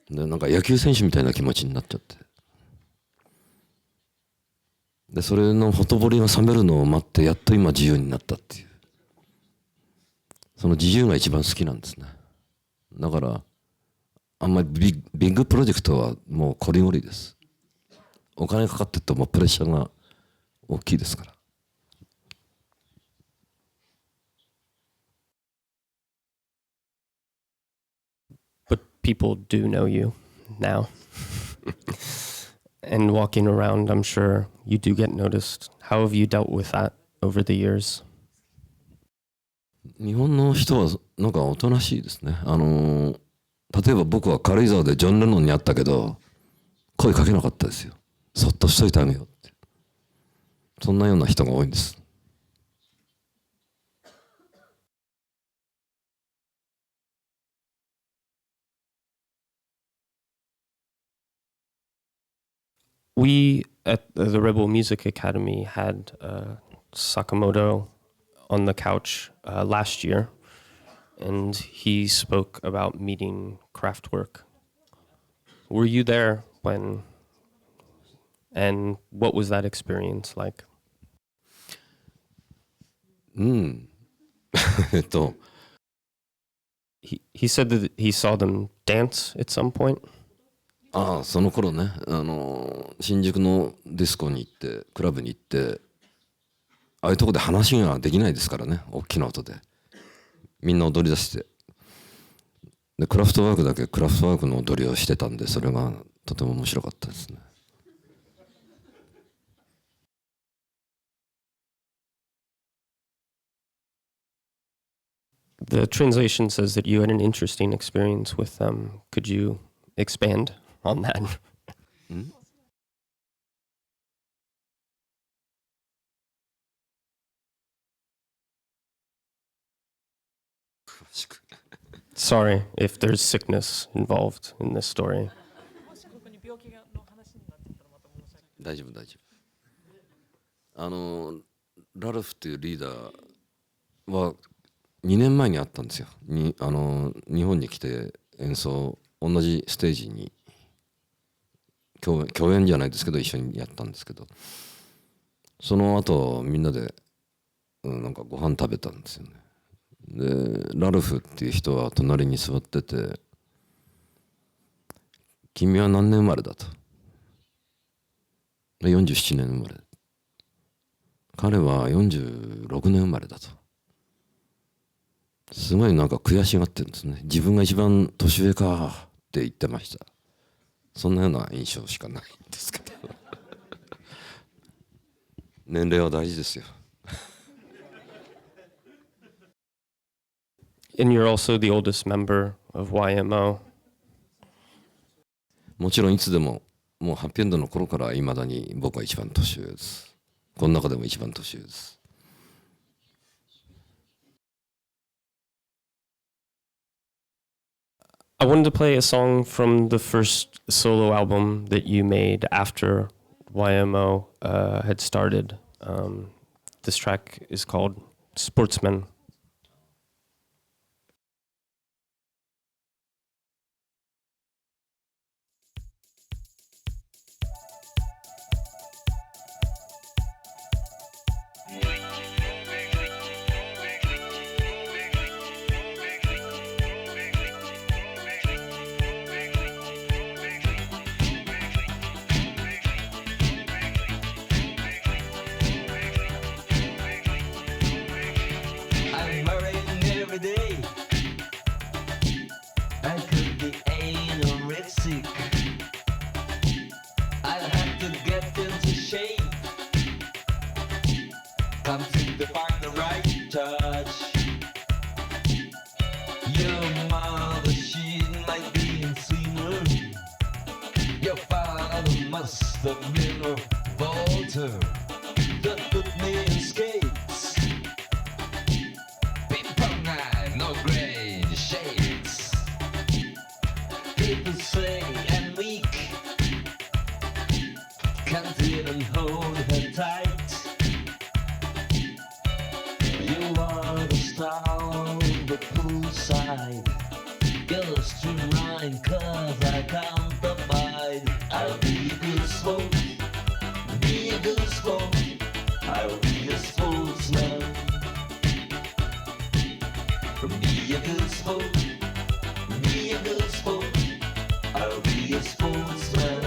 でなんか野球選手みたいな気持ちになっちゃって、でそれのほとぼりが冷めるのを待ってやっと今自由になったっていう、その自由が一番好きなんですね。だからあんまりビッグプロジェクトはもうこりごりです。お金かかってってもプレッシャーが大きいですから。But people do know you now. And walking around, I'm sure you do get noticed. How have you dealt with that over the years? 日本の人はなんかおとなしいですね。例えば僕は軽井沢でジョン・レノンに会ったけど声かけなかったですよ。そっとしといてあげようって、そんなような人が多いんです。We at the Rebel Music Academy had Sakamoto on the couch last year, and he spoke about meeting Kraftwerk. Were you there when, and what was that experience like? He said that he saw them dance at some point. その頃ね、新宿のディスコに行ってクラブに行って、ああいうとこで話ができないですからね、大きな音でみんな踊り出して、でクラフトワークだけクラフトワークの踊りをしてたんで、それがとても面白かったですね。The translation says that you had an interesting experience with them. Could you expand on that? Sorry if there's sickness involved in this story. 大丈夫大丈夫。ラルフっていうリーダーは2年前に会ったんですよ。日本に来て演奏同じステージに共演じゃないですけど一緒にやったんですけど、その後みんなで、なんかご飯食べたんですよね。でラルフっていう人は隣に座ってて「君は何年生まれだ」と。47年生まれ。彼は46年生まれだと。すごいなんか悔しがってるんですね。自分が一番年上かって言ってました。そんなような印象しかないんですけど年齢は大事ですよ。And you're also the oldest member of YMO. もちろんいつでももうハッピーエンドの頃からいまだに僕は一番年上です。この中でも一番年上です。I wanted to play a song from the first solo album that you made after YMO had started. This track is called Sportsman. I'm worrying every day. I could be anorexic. I'll have to get into shape. Come to find the right touch. Your mother, she might be insane. Your father must have been a voter that put me in skates. Ping-pong night, no gray shades. People say I'm weak. Can't even hold her tight. You are the star of the poolside. Girls to mine, cause I can't abide. I'll be a good sport, be a good sport. I'll be a sportsman. Be a good sport, be a good sport. I'll be a sportsman.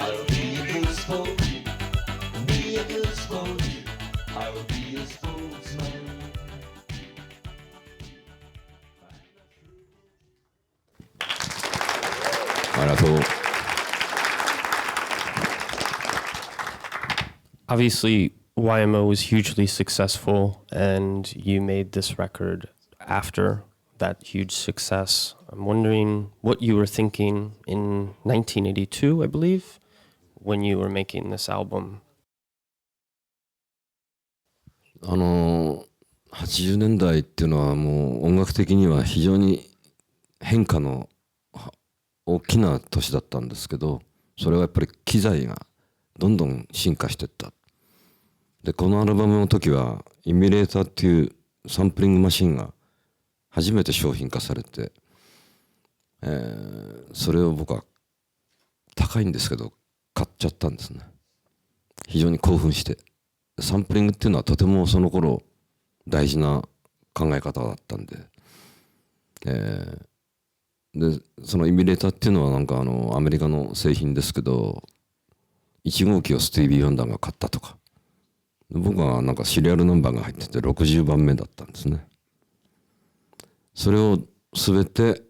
I'll be a good sport, be a good sport. I'll be a sportsman. ありがとう。Obviously, YMO was hugely successful, and you made this record after that huge success. I'm wondering what you were thinking in 1982, I believe, when you were making this album. 80年代っていうのはもう音楽的には非常に変化の大きな年だったんですけど、それはやっぱり機材がどんどん進化していった。でこのアルバムの時はイミュレーターっていうサンプリングマシンが初めて商品化されて、それを僕は高いんですけど買っちゃったんですね。非常に興奮して。サンプリングっていうのはとてもその頃大事な考え方だったんで、でそのイミュレーターっていうのはなんかアメリカの製品ですけど、1号機をスティービー・ワンダーが買ったとか、僕はなんかシリアルナンバーが入ってて60番目だったんですね。それを全て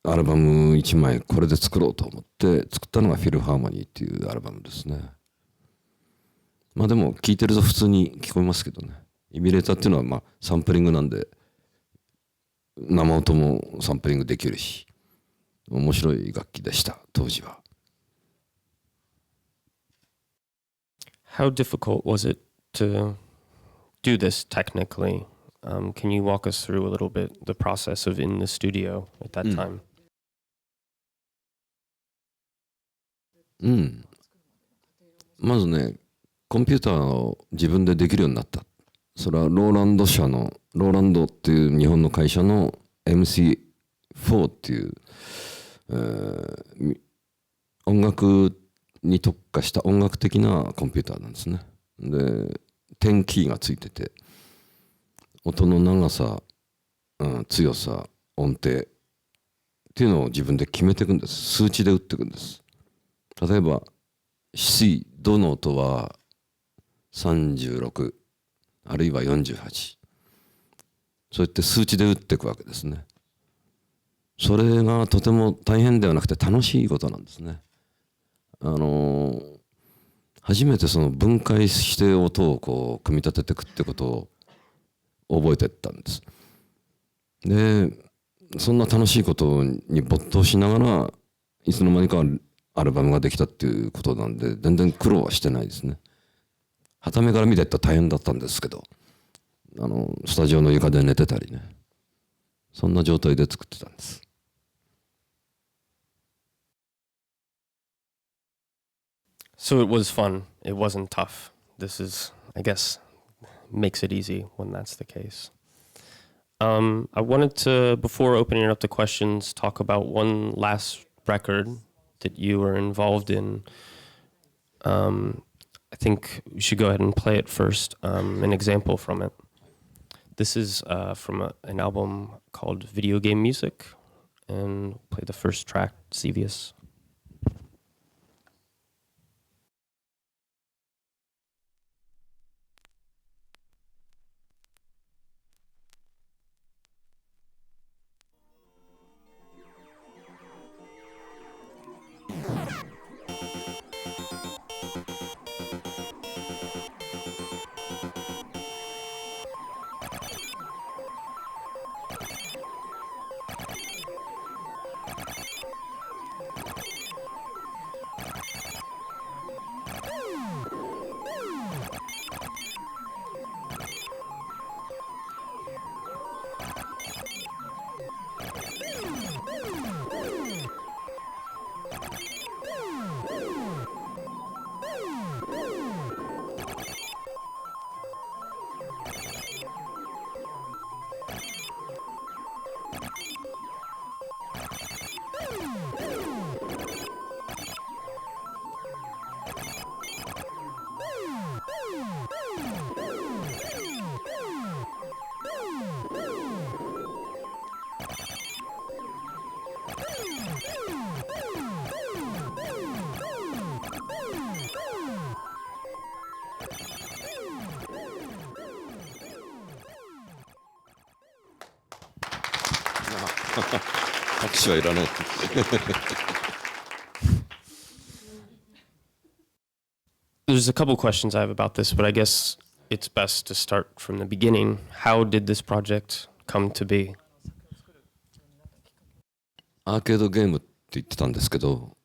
アルバム1枚これで作ろうと思って作ったのがフィルハーモニーっていうアルバムですね。まあでも聴いてると普通に聞こえますけどね。イミュレーターっていうのはまあサンプリングなんで生音もサンプリングできるし面白い楽器でした当時は。How difficult was it to do this technically? Can you walk us through a little bit the process of in the studio at that time? うん。まずね、コンピューターを自分でできるようになった。それはローランド社の、ローランドっていう日本の会社の MC4 っていう、音楽に特化した音楽的なコンピューターなんですね。で、10キーがついてて、音の長さ、強さ、音程っていうのを自分で決めていくんです。数値で打っていくんです。例えば C どの音は36あるいは48、そうやって数値で打っていくわけですね。それがとても大変ではなくて楽しいことなんですね。初めてその分解して音をこう組み立てていくってことを覚えていったんです。で、そんな楽しいことに没頭しながらいつの間にかアルバムができたっていうことなんで、全然苦労はしてないですね。傍目から見てったら大変だったんですけど、スタジオの床で寝てたりね、そんな状態で作ってたんです。So it was fun. It wasn't tough. This is, I guess, makes it easy when that's the case. I wanted to, before opening up the questions, talk about one last record that you were involved in. I think we should go ahead and play it first, an example from it. This is from an album called Video Game Music, and play the first track, Sevius. 拍手はいらない。There's a couple questions I have about this, but I guess it's best to start from the beginning. How did this project come to be? アーケードゲームって言ってたんですけど、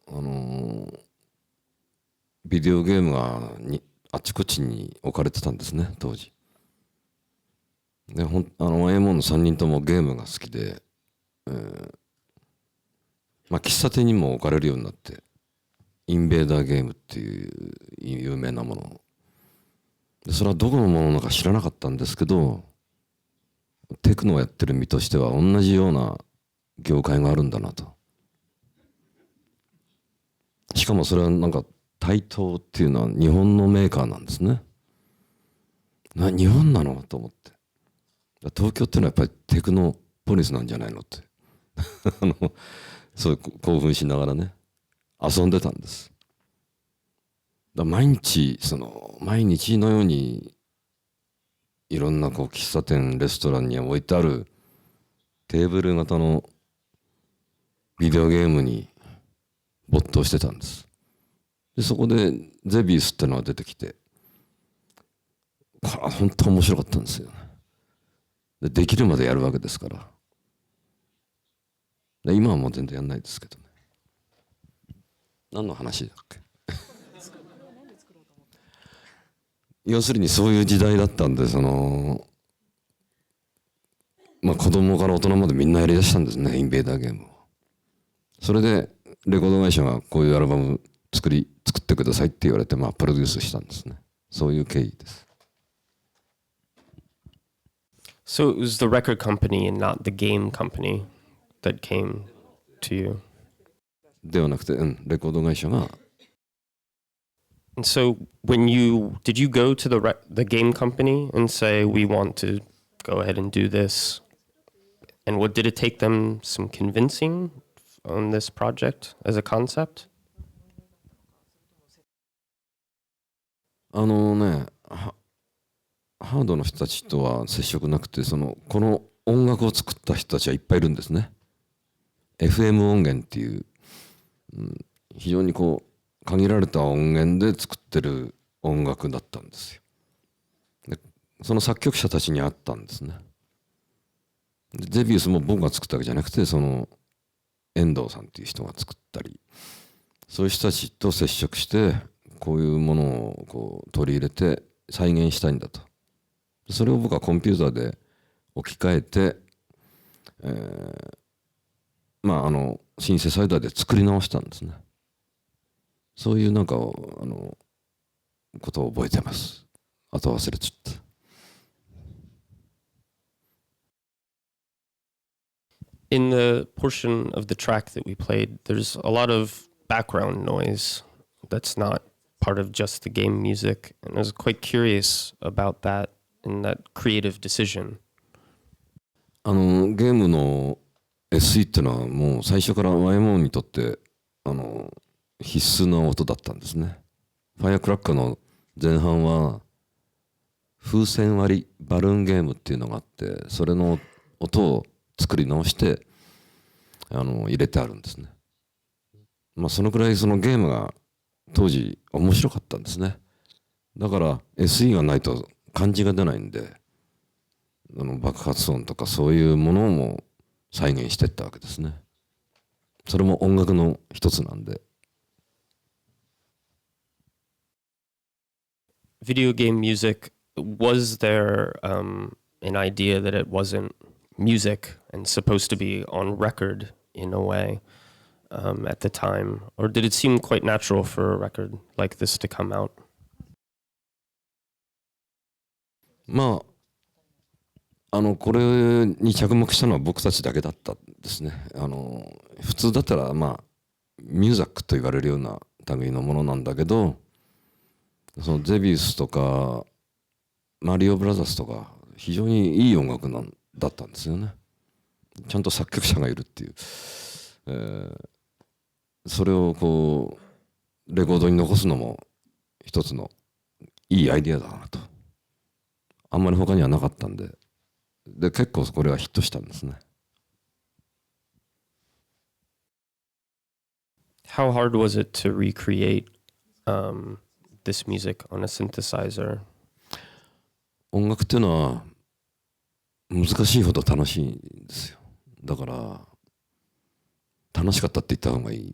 ビデオゲームがあちこちに置かれてたんですね、当時。で、A 門の3人ともゲームが好きで、喫茶店にも置かれるようになって、インベーダーゲームっていう有名なもので、それはどこのものなのか知らなかったんですけど、テクノをやってる身としては同じような業界があるんだなと。しかもそれはなんか台東っていうのは日本のメーカーなんですね。日本なのと思って。東京っていうのはやっぱりテクノポリスなんじゃないのってそう興奮しながらね遊んでたんです。毎日のようにいろんな喫茶店レストランに置いてあるテーブル型のビデオゲームに没頭してたんです。でそこでゼビウスってのが出てきて、これは本当面白かったんですよね。できるまでやるわけですから。で今はもう全然やんないですけどね。何の話だっけ要するにそういう時代だったんで、まあ子供から大人までみんなやりだしたんですね、インベーダーゲームを。それでレコード会社がこういうアルバム作ってくださいって言われて、まあプロデュースしたんですね。そういう経緯です。So it was the record company and not the game company that came to you. ではなくて、レコード会社が。And so did you go to the game company and say, we want to go ahead and do this? And did it take them some convincing on this project as a concept? ハードの人たちとは接触なくて、この音楽を作った人たちはいっぱいいるんですね。FM 音源っていう、非常に限られた音源で作ってる音楽だったんですよ。でその作曲者たちに会ったんですね。でゼビウスも僕が作ったわけじゃなくて、遠藤さんっていう人が作ったり、そういう人たちと接触して、こういうものを取り入れて再現したいんだと。それを僕はコンピューターで置き換えて、シンセサイダーで作り直したんですね。そういうことを覚えてます。あと忘れちゃった。In the portion of the track that we played, there's a lot of background noise that's not part of just the game music. And I was quite curious about that and that creative decision. ゲームの SE っていうのはもう最初から YMO にとって必須な音だったんですね。ファイアクラッカーの前半は風船割りバルーンゲームっていうのがあって、それの音を作り直して入れてあるんですね。まあそのくらいそのゲームが当時面白かったんですね。だから SE がないと感じが出ないんで、爆発音とかそういうものも再現していったわけですね。それも音楽の一つなんで。Video game music, was there an idea that it wasn't music and supposed to be on record in a way at the time? Or did it seem quite natural for a record like this to come out? まあこれに着目したのは僕たちだけだったんですね。普通だったらミューザックと言われるような類のものなんだけど、そのゼビウスとかマリオブラザーズとか非常にいい音楽だったんですよね。ちゃんと作曲者がいるっていう、それをレコードに残すのも一つのいいアイディアだなと。あんまり他にはなかったんで、結構これはヒットしたんですね。How hard was it to recreate this music on a synthesizer? 音楽っていうのは難しいほど楽しいんですよ。だから楽しかったって言った方がいい。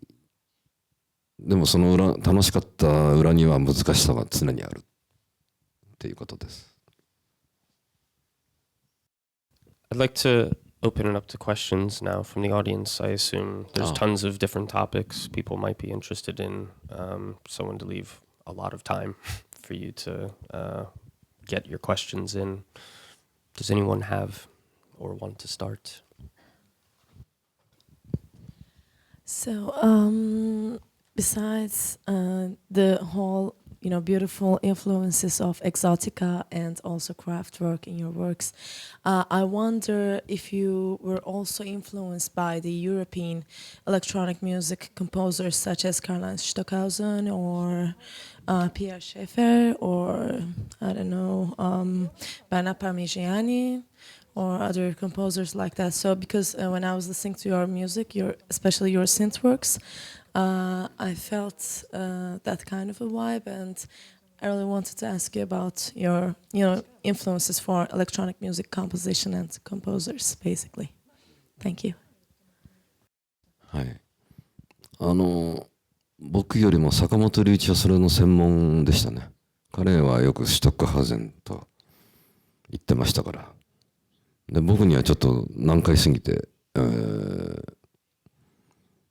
でもその楽しかった裏には難しさが常にあるっていうことです。I'd like to open it up to questions now from the audience. I assume there's tons of different topics people might be interested in. Someone to leave a lot of time for you to get your questions in. Does anyone have or want to start? So, besides the whole, beautiful influences of Exotica and also Kraftwerk in your works, I wonder if you were also influenced by the European electronic music composers such as Karl-Heinz Stockhausen or Pierre Schaeffer or, I don't know, Bernard Parmigiani or other composers like that. So because when I was listening to your music, especially your synth works, I felt that kind of a vibe, and I really wanted to ask you about your, influences for electronic music composition and composers, basically. Thank you. はい。僕よりも坂本龍一はそれの専門でしたね。彼はよくシュトックハウゼンと言ってましたから。で、僕にはちょっと難解すぎて、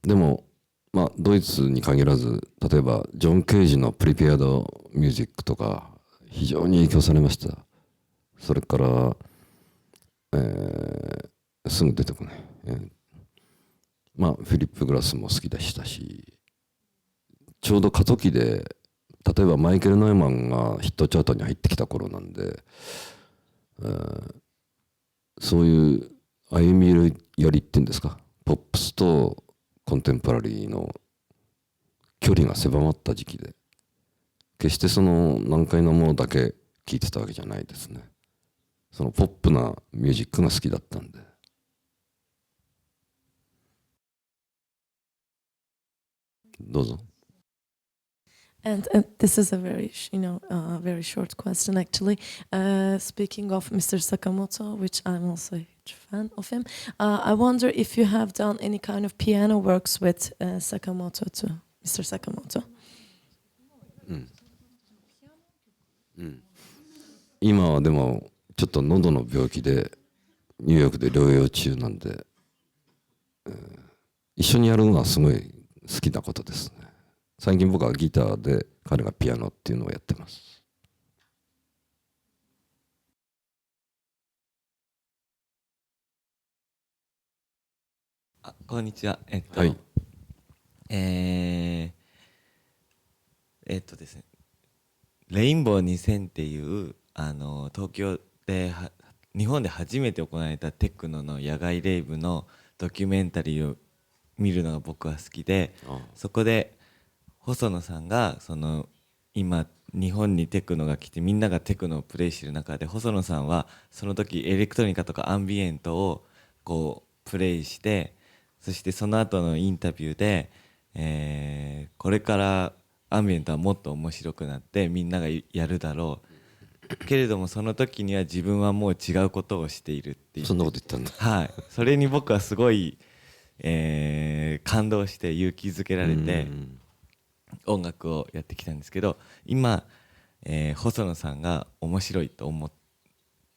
でも、まあ、ドイツに限らず、例えばジョン・ケージのプリペアド・ミュージックとか非常に影響されました。それから、すぐ出てこない、まあフィリップ・グラスも好きでしたし、ちょうど過渡期で例えばマイケル・ノイマンがヒットチャートに入ってきた頃なんで、そういう歩み寄りっていうんですか、ポップスとコンテンポラリーの距離が狭まった時期で、決してその難解なものだけ聴いてたわけじゃないですね。そのポップなミュージックが好きだったんで。どうぞ。And this is a very, very short question actually. Speaking of Mr. Sakamoto, which I'm also a huge fan of him, I wonder if you have done any kind of piano works with Sakamoto too, Mr. Sakamoto. 今はでもちょっと喉の病気でニューヨークで療養中なんで、一緒にやるのはすごい好きなことですね。最近僕はギターで彼がピアノっていうのをやってます。こんにちは。はい。ですね、レインボー2000っていう東京で日本で初めて行われたテクノの野外レイブのドキュメンタリーを見るのが僕は好きで、そこで細野さんが今日本にテクノが来てみんながテクノをプレイしてる中で、細野さんはその時エレクトロニカとかアンビエントをこうプレイして、そしてその後のインタビューで、これからアンビエントはもっと面白くなってみんながやるだろうけれども、その時には自分はもう違うことをしているっていう。そんなこと言ったんだ。はい、それに僕はすごい、感動して勇気づけられて音楽をやってきたんですけど、今、細野さんが面白いと思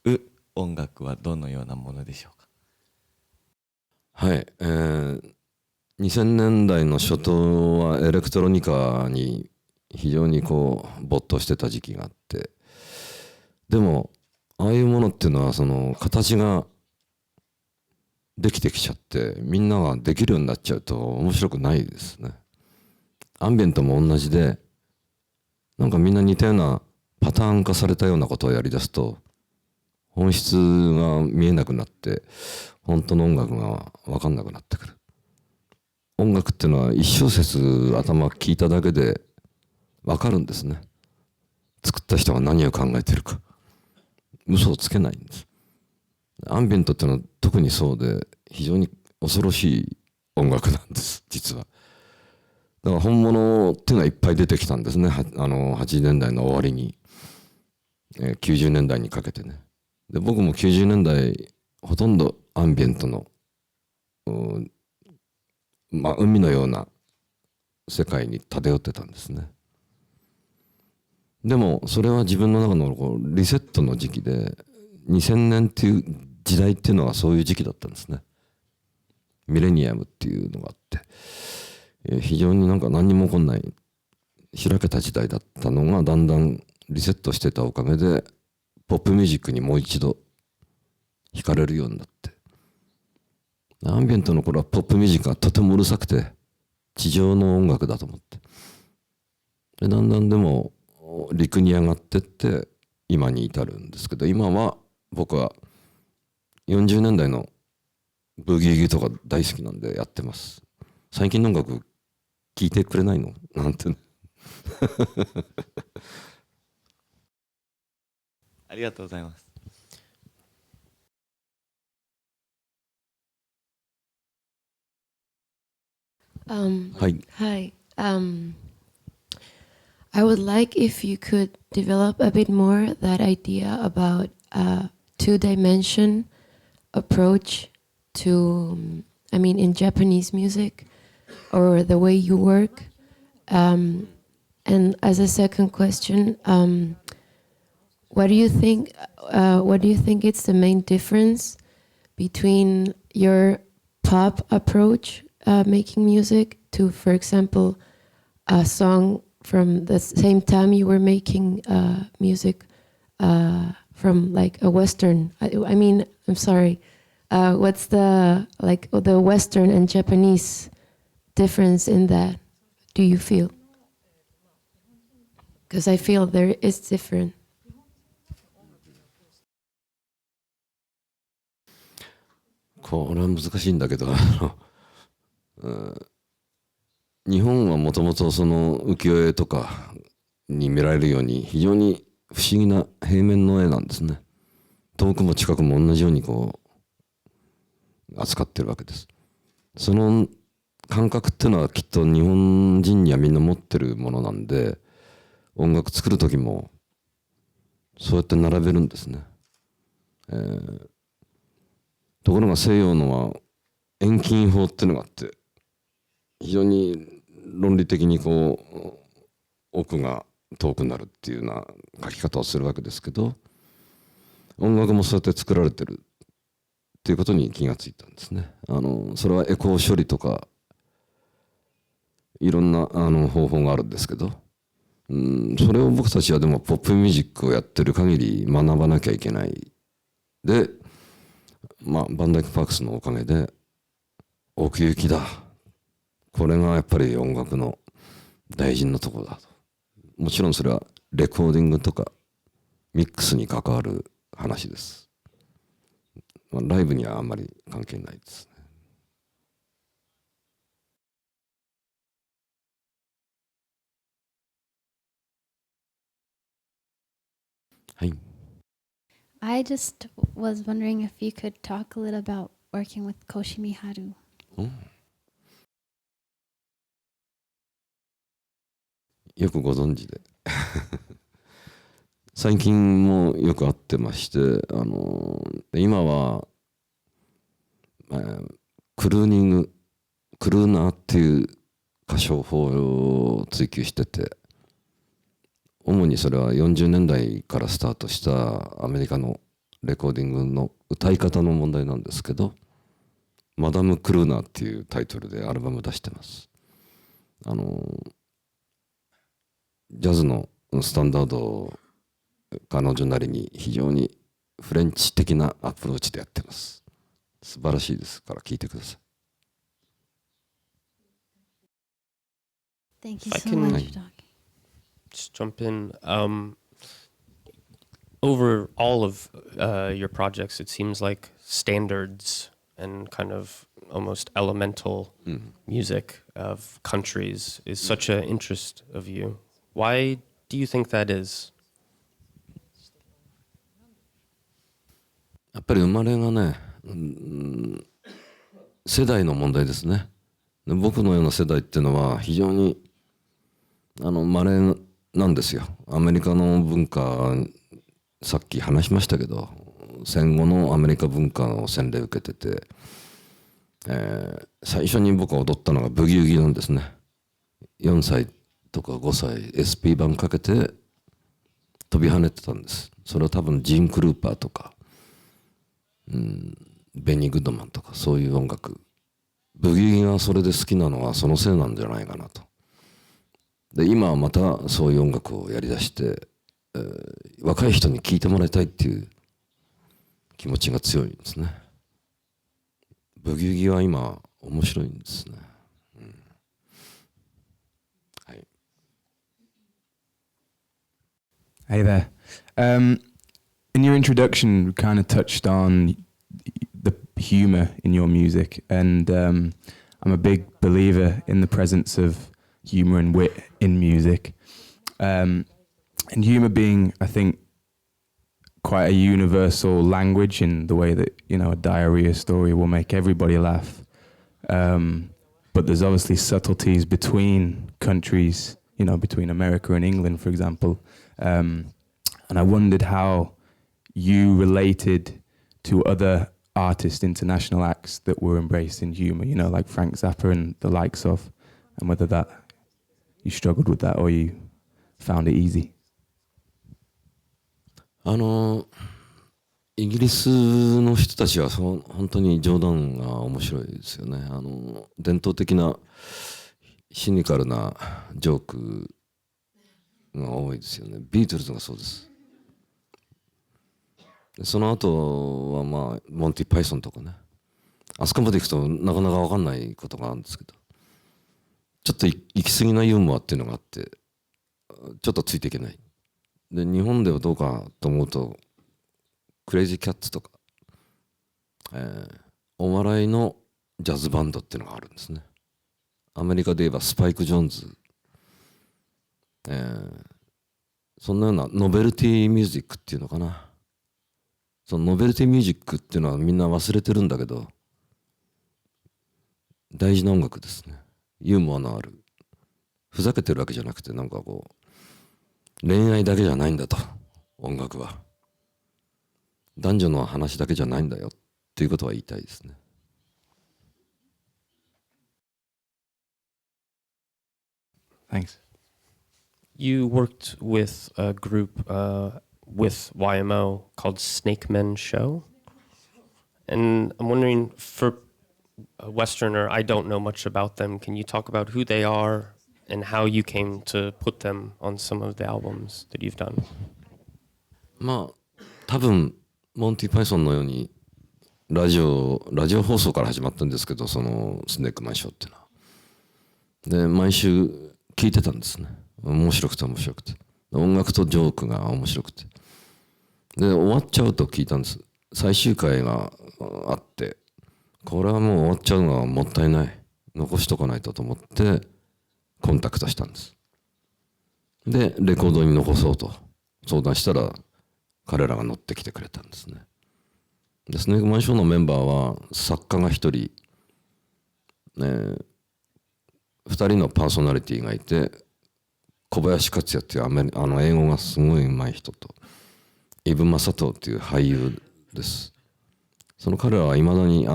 う音楽はどのようなものでしょうか。はい、2000年代の初頭はエレクトロニカに非常にこう没頭してた時期があって、でもああいうものっていうのはその形ができてきちゃってみんなができるようになっちゃうと面白くないですね。アンビエントも同じで、なんかみんな似たようなパターン化されたようなことをやりだすと本質が見えなくなって本当の音楽が分かんなくなってくる。音楽っていうのは一小節頭聞いただけで分かるんですね。作った人が何を考えてるか。嘘をつけないんです。アンビエントっていうのは特にそうで非常に恐ろしい音楽なんです実は。だから本物っていうのはいっぱい出てきたんですね。80年代の終わりに、90年代にかけてね。で僕も90年代ほとんどアンビエントのまあ海のような世界に漂ってたんですね。でもそれは自分の中のこうリセットの時期で、2000年っていう時代っていうのはそういう時期だったんですね。ミレニアムっていうのがあって、非常になんか何にも起こんない開けた時代だったのがだんだんリセットしてたおかげでポップミュージックにもう一度惹かれるようになって、アンビエントの頃はポップミュージックがとてもうるさくて地上の音楽だと思って、でだんだんでも陸に上がってって今に至るんですけど、今は僕は40年代のブギウギとか大好きなんでやってます。最近の音楽聴いてくれないのなんてありがとうございます。はい。Hi. I would like if you could develop a bit more that idea about a two-dimension approach to, in Japanese music or the way you work. And And as a second question, what do you think? What do you think is the main difference between your pop approach making music to, for example, a song from the same time you were making music from like a Western? I mean, I'm sorry. What's the Western and Japanese difference in that? Do you feel? Because I feel there is different. これは難しいんだけど日本はもともとその浮世絵とかに見られるように非常に不思議な平面の絵なんですね。遠くも近くも同じようにこう扱ってるわけです。その感覚っていうのはきっと日本人にはみんな持ってるものなんで、音楽作る時もそうやって並べるんですね。ところが西洋のは遠近法っていうのがあって、非常に論理的にこう奥が遠くなるっていうような書き方をするわけですけど、音楽もそうやって作られてるっていうことに気がついたんですね。それはエコー処理とかいろんな方法があるんですけど、それを僕たちはでもポップミュージックをやってる限り学ばなきゃいけない。で、バンダイク・パークスのおかげで奥行きだ、これがやっぱり音楽の大事なところだと。もちろんそれはレコーディングとかミックスに関わる話です。ライブにはあんまり関係ないですね。はい。I just was wondering if you could talk a little about working with Koshi Miharu. よくご存知で最近もよく会ってまして、今は、クルーニング、クルーナーっていう歌唱法を追求してて、主にそれは40年代からスタートしたアメリカのレコーディングの歌い方の問題なんですけど、マダム・クルーナーっていうタイトルでアルバム出してます。ジャズのスタンダードを彼女なりに非常にフレンチ的なアプローチでやってます。素晴らしいですから聴いてください。Thank you I so can- much for talking. Just jump in. Over all of your projects, it seems like standards and kind of almost elemental music of countries is such an interest of you. Why do you think that is? やっぱり生まれがね、世代の問題ですね。で僕のような世代っていうのは非常に稀なんですよ。アメリカの文化、さっき話しましたけど、戦後のアメリカ文化の洗礼を受けてて、最初に僕が踊ったのがブギウギなんですね。4歳とか5歳 SP 版かけて飛び跳ねてたんです。それは多分ジーン・クルーパーとか、ベニー・グッドマンとかそういう音楽、ブギウギがそれで好きなのはそのせいなんじゃないかなと。で今はまたそういう音楽をやりだして、若い人に聴いてもらいたいっていう気持ちが強いんですね。ブギウギは今面白いんですね。はい。Hey there. In your introduction, we kind of touched on the humor in your music, and I'm a big believer in the presence of humor and wit in music. And humor being, I think, quite a universal language in the way that, you know, a diarrhea story will make everybody laugh. But there's obviously subtleties between countries, you know, between America and England, for example. And I wondered how you related to other artists, international acts that were embracing humor, you know, like Frank Zappa and the likes of, and whether that you struggled with that or you found it easy? イギリスの人たちは本当に冗談が面白いですよね。伝統的なシニカルなジョークが多いですよね。ビートルズがそうです。その後はまあモンティ・パイソンとかね、あそこまで行くとなかなか分かんないことがあるんですけど、ちょっと行き過ぎなユーモアっていうのがあって、ちょっとついていけない。で日本ではどうかと思うとクレイジーキャッツとか、お笑いのジャズバンドっていうのがあるんですね。アメリカで言えばスパイク・ジョーンズ、そんなようなノベルティミュージックっていうのかな。そのノベルティミュージックっていうのはみんな忘れてるんだけど、大事な音楽ですね。ユーモアのある、ふざけてるわけじゃなくて、なんかこう恋愛だけじゃないんだと、音楽は男女の話だけじゃないんだよっていうことは言いたいですね。Thanks. You worked with a group with YMO called Snake Men Show. And I'm wondering, for a Westerner, I don't know much about them. Can you talk about who they are and how you came to put them on some of the albums that you've done? まあ多分モンティ・パイソンのようにラジオ放送から始まったんですけど、そのスネークマンショーっていうのは。で毎週聞いてたんですね。面白くて音楽とジョークが面白くて、で終わっちゃうと聞いたんです。最終回があって、これはもう終わっちゃうのはもったいない、残しとかないとと思ってコンタクトしたんです。でレコードに残そうと相談したら彼らが乗ってきてくれたんですね。でスネークマンショーのメンバーは作家が1人、2人のパーソナリティがいて、小林克也っていう英語がすごい上手い人と、イブ・マサトウっていう俳優です。その彼らはいまだに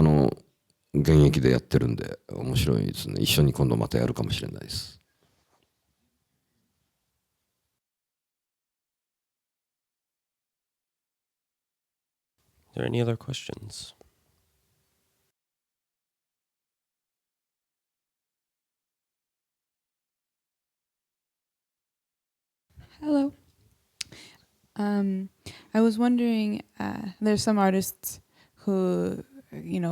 現役でやってるんで面白いですね。一緒に今度またやるかもしれないです。Are there any other questions? Hello. I was wondering, there's some artists who,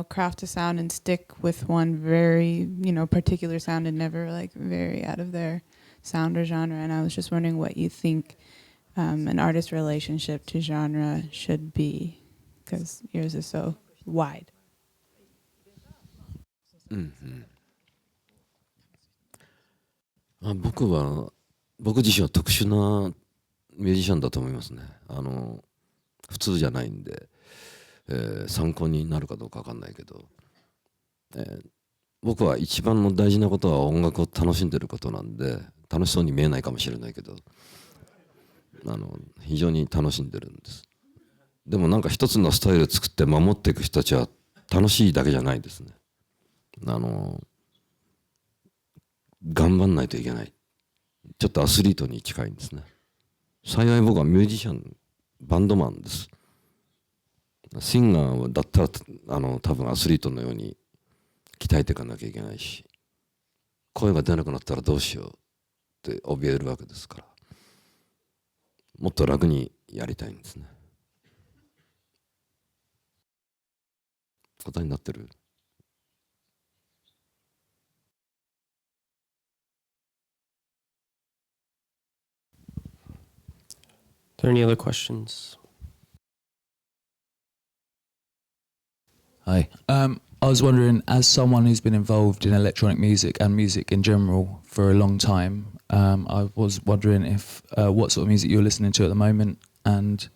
craft a sound and stick with one very, particular sound and never vary out of their sound or genre. And I was just wondering what you think an artist's relationship to genre should be, because yours is so wide. 僕自身は特殊なミュージシャンだと思いますね。普通じゃないんで、参考になるかどうか分かんないけど、僕は一番の大事なことは音楽を楽しんでることなんで、楽しそうに見えないかもしれないけど、非常に楽しんでるんです。でもなんか一つのスタイル作って守っていく人たちは楽しいだけじゃないですね。頑張んないといけない。ちょっとアスリートに近いんですね。幸い僕はミュージシャン、バンドマンです。シンガーだったら多分アスリートのように鍛えていかなきゃいけないし、声が出なくなったらどうしようって怯えるわけですから、もっと楽にやりたいんですね。答えになってるAre there any other questions? Hi. I was wondering, as someone who's been involved in electronic music and music in general for a long time, I was wondering if what sort of music you're listening to at the moment, and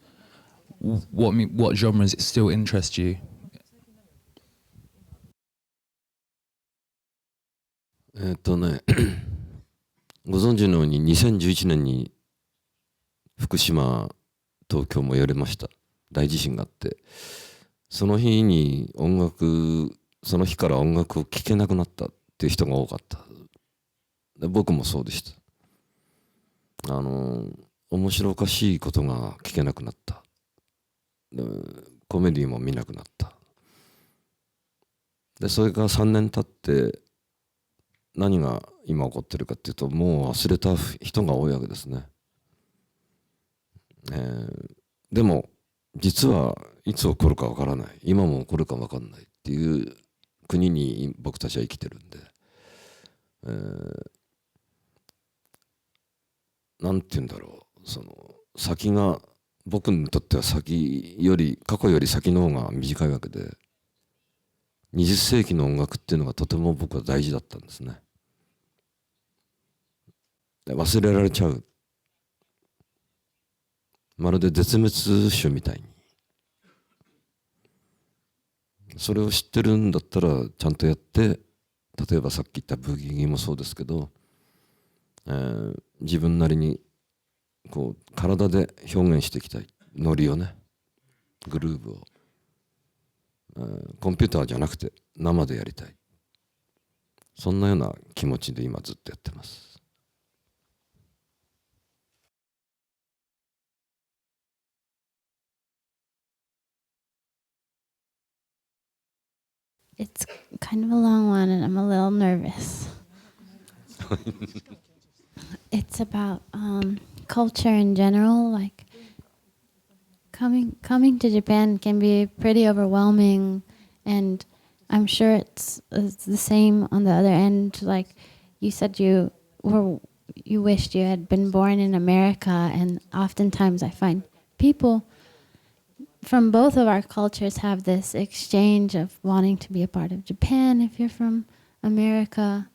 what genres still interest you. ご存知のように2011年に福島、東京も揺れました。大地震があって、その日にその日から音楽を聴けなくなったっていう人が多かった。で僕もそうでした。面白おかしいことが聞けなくなった。コメディも見なくなった。でそれが3年経って何が今起こってるかっていうと、もう忘れた人が多いわけですね。でも実はいつ起こるかわからない、今も起こるかわかんないっていう国に僕たちは生きてるんで、なんて言うんだろう、その先が僕にとっては過去より先の方が短いわけで、20世紀の音楽っていうのがとても僕は大事だったんですね。忘れられちゃう、まるで絶滅種みたいに。それを知ってるんだったらちゃんとやって、例えばさっき言ったブギギもそうですけど、自分なりにこう体で表現していきたい、ノリをね、グルーブを、コンピューターじゃなくて生でやりたい、そんなような気持ちで今ずっとやってます。It's kind of a long one, and I'm a little nervous. It's about culture in general. Like coming to Japan can be pretty overwhelming, and I'm sure it's the same on the other end. Like you said, you wished you had been born in America, and oftentimes I find people from both of our cultures have this exchange of wanting to be a part of Japan if you're from America,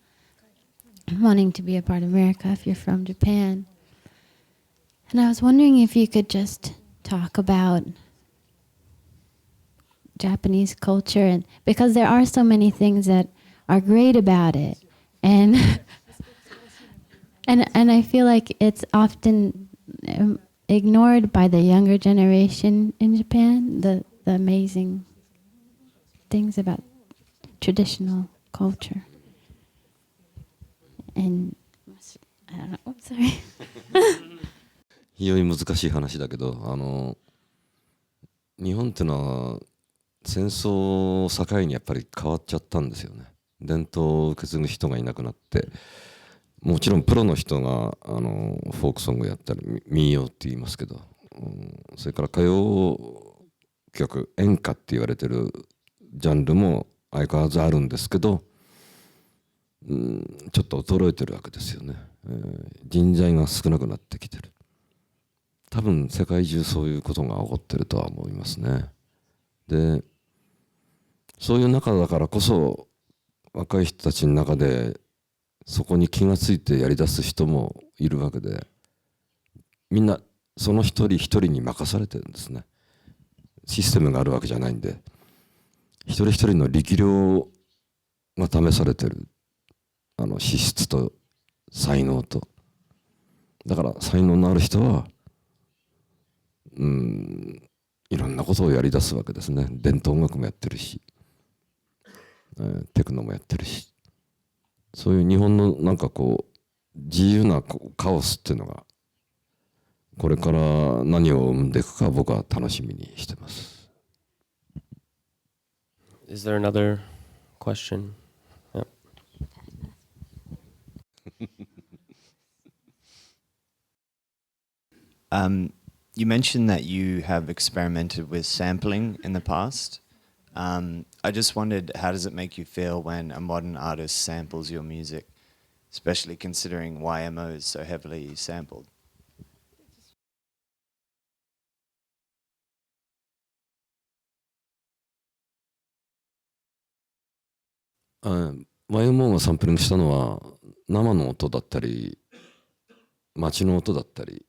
wanting to be a part of America if you're from Japan. And I was wondering if you could just talk about Japanese culture, and because there are so many things that are great about it, and and I feel like it's often ignored by the younger generation in Japan, the amazing things about traditional culture. And I don't know, I'm sorry. 非常に難しい話だけど、日本っていうのは戦争を境にやっぱり変わっちゃったんですよね。伝統を受け継ぐ人がいなくなって、もちろんプロの人がフォークソングやったり民謡って言いますけど、それから歌謡曲、演歌って言われてるジャンルも相変わらずあるんですけど、ちょっと衰えてるわけですよね。人材が少なくなってきてる。多分世界中そういうことが起こってるとは思いますね。で、そういう中だからこそ若い人たちの中でそこに気がついてやり出す人もいるわけで、みんなその一人一人に任されてるんですね。システムがあるわけじゃないんで、一人一人の力量が試されてる、資質と才能と。だから才能のある人はいろんなことをやり出すわけですね。伝統音楽もやってるし、テクノもやってるし、そういう日本のなんかこう自由なカオスっていうのがこれから何を生んでいくか僕は楽しみにしてます。Is there another question? Yep. You mentioned that you have experimented with sampling in the past. I just wondered, how does it make you feel when a modern artist samples your music, especially considering YMO is so heavily sampled? YMO がサンプリングしたのは生の音だったり街の音だったり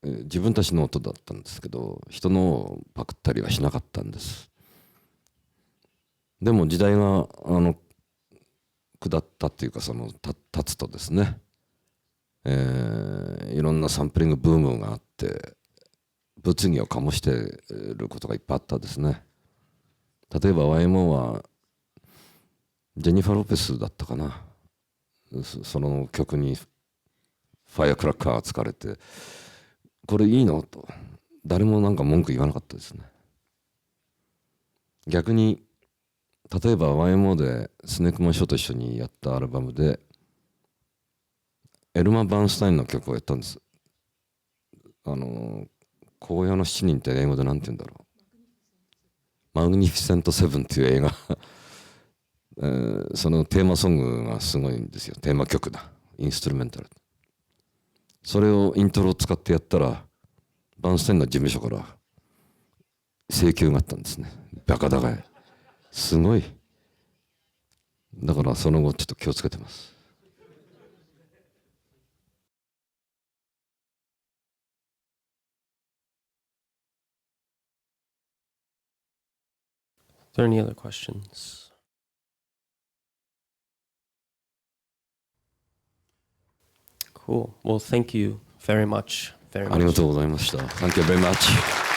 自分たちの音だったんですけど、人のをパクったりはしなかったんです。でも時代が下ったっていうか、経つとですね、いろんなサンプリングブームがあって物議を醸していることがいっぱいあったですね。例えば YMO はジェニファー・ロペスだったかな、その曲にフファイアクラッカーが使われて、これいいのと誰もなんか文句言わなかったですね。逆に例えば YMO でスネークマンショーと一緒にやったアルバムでエルマ・バーンスタインの曲をやったんです。荒野の7人って英語でなんて言うんだろう。マグニフィセント・セブンっていう映画そのテーマソングがすごいんですよ。テーマ曲だ。インストゥルメンタル。それをイントロを使ってやったらバーンスタインの事務所から請求があったんですね。バカ高い。すごい。だからその後ちょっと気をつけてます。Are there any other questions? Cool. Well, thank you very much. ありがとうございました。Thank you very much.